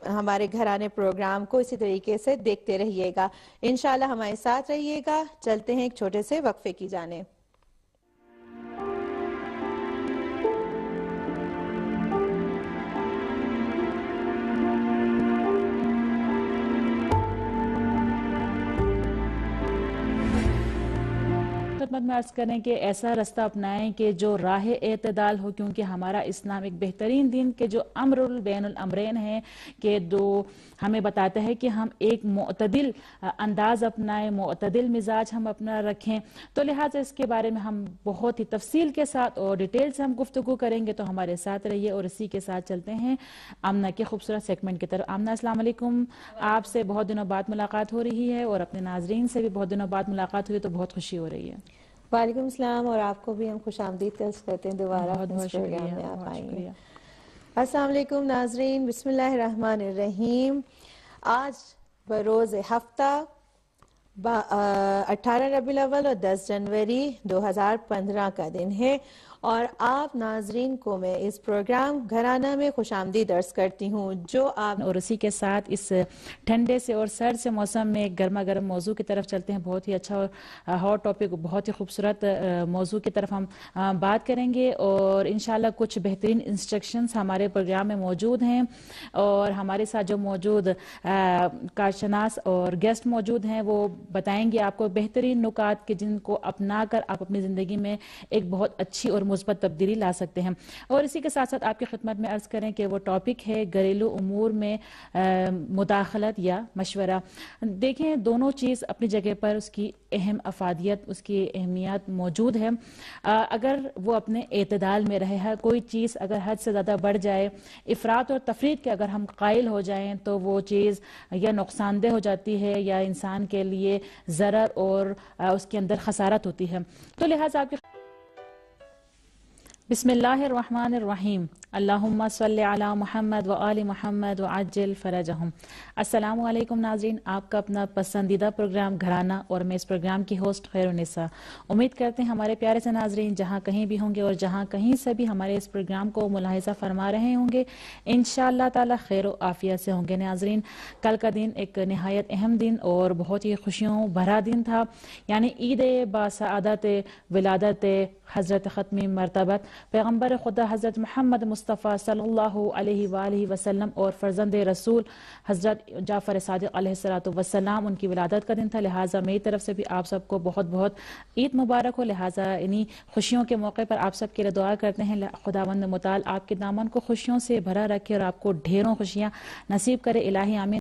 ہمارے گھرانے پروگرام کو اسی طریقے سے دیکھتے رہیے گا. انشاءاللہ ہمارے ساتھ رہیے گا. چلتے ہیں ایک چھوٹے سے وقفے کی جانب. خدمت میں عرض کریں کہ ایسا رستہ اپنائیں کہ جو راہ اعتدال ہو، کیونکہ ہمارا اسلام ایک بہترین دین کے جو امر بین الامرین ہے کہ دو ہمیں بتاتا ہے کہ ہم ایک معتدل انداز اپنائیں، معتدل مزاج ہم اپنا رکھیں. تو لہٰذا اس کے بارے میں ہم بہت ہی تفصیل کے ساتھ اور ڈیٹیل سے ہم گفتگو کریں گے. تو ہمارے ساتھ رہیے اور اسی کے ساتھ چلتے ہیں آمنہ کے خوبصورت سیگمنٹ کی طرف. آمنہ السلام علیکم. آپ سے بہت دنوں بعد ملاقات ہو رہی ہے اور اپنے ناظرین سے بھی بہت دنوں بعد ملاقات ہوئی تو بہت خوشی ہو رہی ہے. وعلیکم السلام. اور آپ کو بھی ہم خوش آمدید کرتے ہیں دوبارہ بہت بہت پروگرام میں شکریہ. آپ بہت آئی ہیں. شکریہ. السلام علیکم ناظرین. بسم اللہ الرحمن الرحیم. آج بروز ہفتہ 18 ربیع الاول اور 10 جنوری 2015 کا دن ہے اور آپ ناظرین کو میں اس پروگرام گھرانہ میں خوش آمدید عرض کرتی ہوں جو آپ اور اسی کے ساتھ اس ٹھنڈے سے اور سرد سے موسم میں گرما گرم موضوع کی طرف چلتے ہیں. بہت ہی اچھا اور ہاٹ ٹاپک، بہت ہی خوبصورت موضوع کی طرف ہم بات کریں گے اور انشاءاللہ کچھ بہترین انسٹرکشنز ہمارے پروگرام میں موجود ہیں اور ہمارے ساتھ جو موجود کارشناس اور گیسٹ موجود ہیں وہ بتائیں گے آپ کو بہترین نکات کہ جن کو اپنا کر آپ اپنی زندگی میں ایک بہت اچھی اور مثبت تبدیلی لا سکتے ہیں. اور اسی کے ساتھ ساتھ آپ کی خدمت میں عرض کریں کہ وہ ٹاپک ہے گھریلو امور میں مداخلت یا مشورہ. دیکھیں دونوں چیز اپنی جگہ پر اس کی اہم افادیت، اس کی اہمیت موجود ہے. اگر وہ اپنے اعتدال میں رہے، ہر کوئی چیز اگر حد سے زیادہ بڑھ جائے، افراط اور تفریط کے اگر ہم قائل ہو جائیں تو وہ چیز یا نقصان دہ ہو جاتی ہے یا انسان کے لیے ضرر اور اس کے اندر خسارت ہوتی ہے. تو لہٰذا آپ کی بسم اللہ الرحمن الرحیم. اللہم صلی علی محمد و آل محمد و عجل فرجہم. السلام علیکم ناظرین، آپ کا اپنا پسندیدہ پروگرام گھرانہ اور میں اس پروگرام کی ہوسٹ خیر النساء. امید کرتے ہیں ہمارے پیارے سے ناظرین جہاں کہیں بھی ہوں گے اور جہاں کہیں سے بھی ہمارے اس پروگرام کو ملاحظہ فرما رہے ہوں گے انشاءاللہ تعالی خیر و عافیت سے ہوں گے. ناظرین، کل کا دن ایک نہایت اہم دن اور بہت ہی خوشیوں بھرا دن تھا، یعنی عید باسعادت ولادت حضرت ختمی مرتبت پیغمبر خدا حضرت محمد مصطفیٰ صلی اللہ علیہ وآلہ وسلم اور فرزند رسول حضرت جعفر صادق علیہ السلام ان کی ولادت کا دن تھا. لہٰذا میری طرف سے بھی آپ سب کو بہت بہت عید مبارک ہو. لہٰذا انہی خوشیوں کے موقع پر آپ سب کے لیے دعا کرتے ہیں خداوند متعال آپ کے دامن کو خوشیوں سے بھرا رکھے اور آپ کو ڈھیروں خوشیاں نصیب کرے. الہی آمین.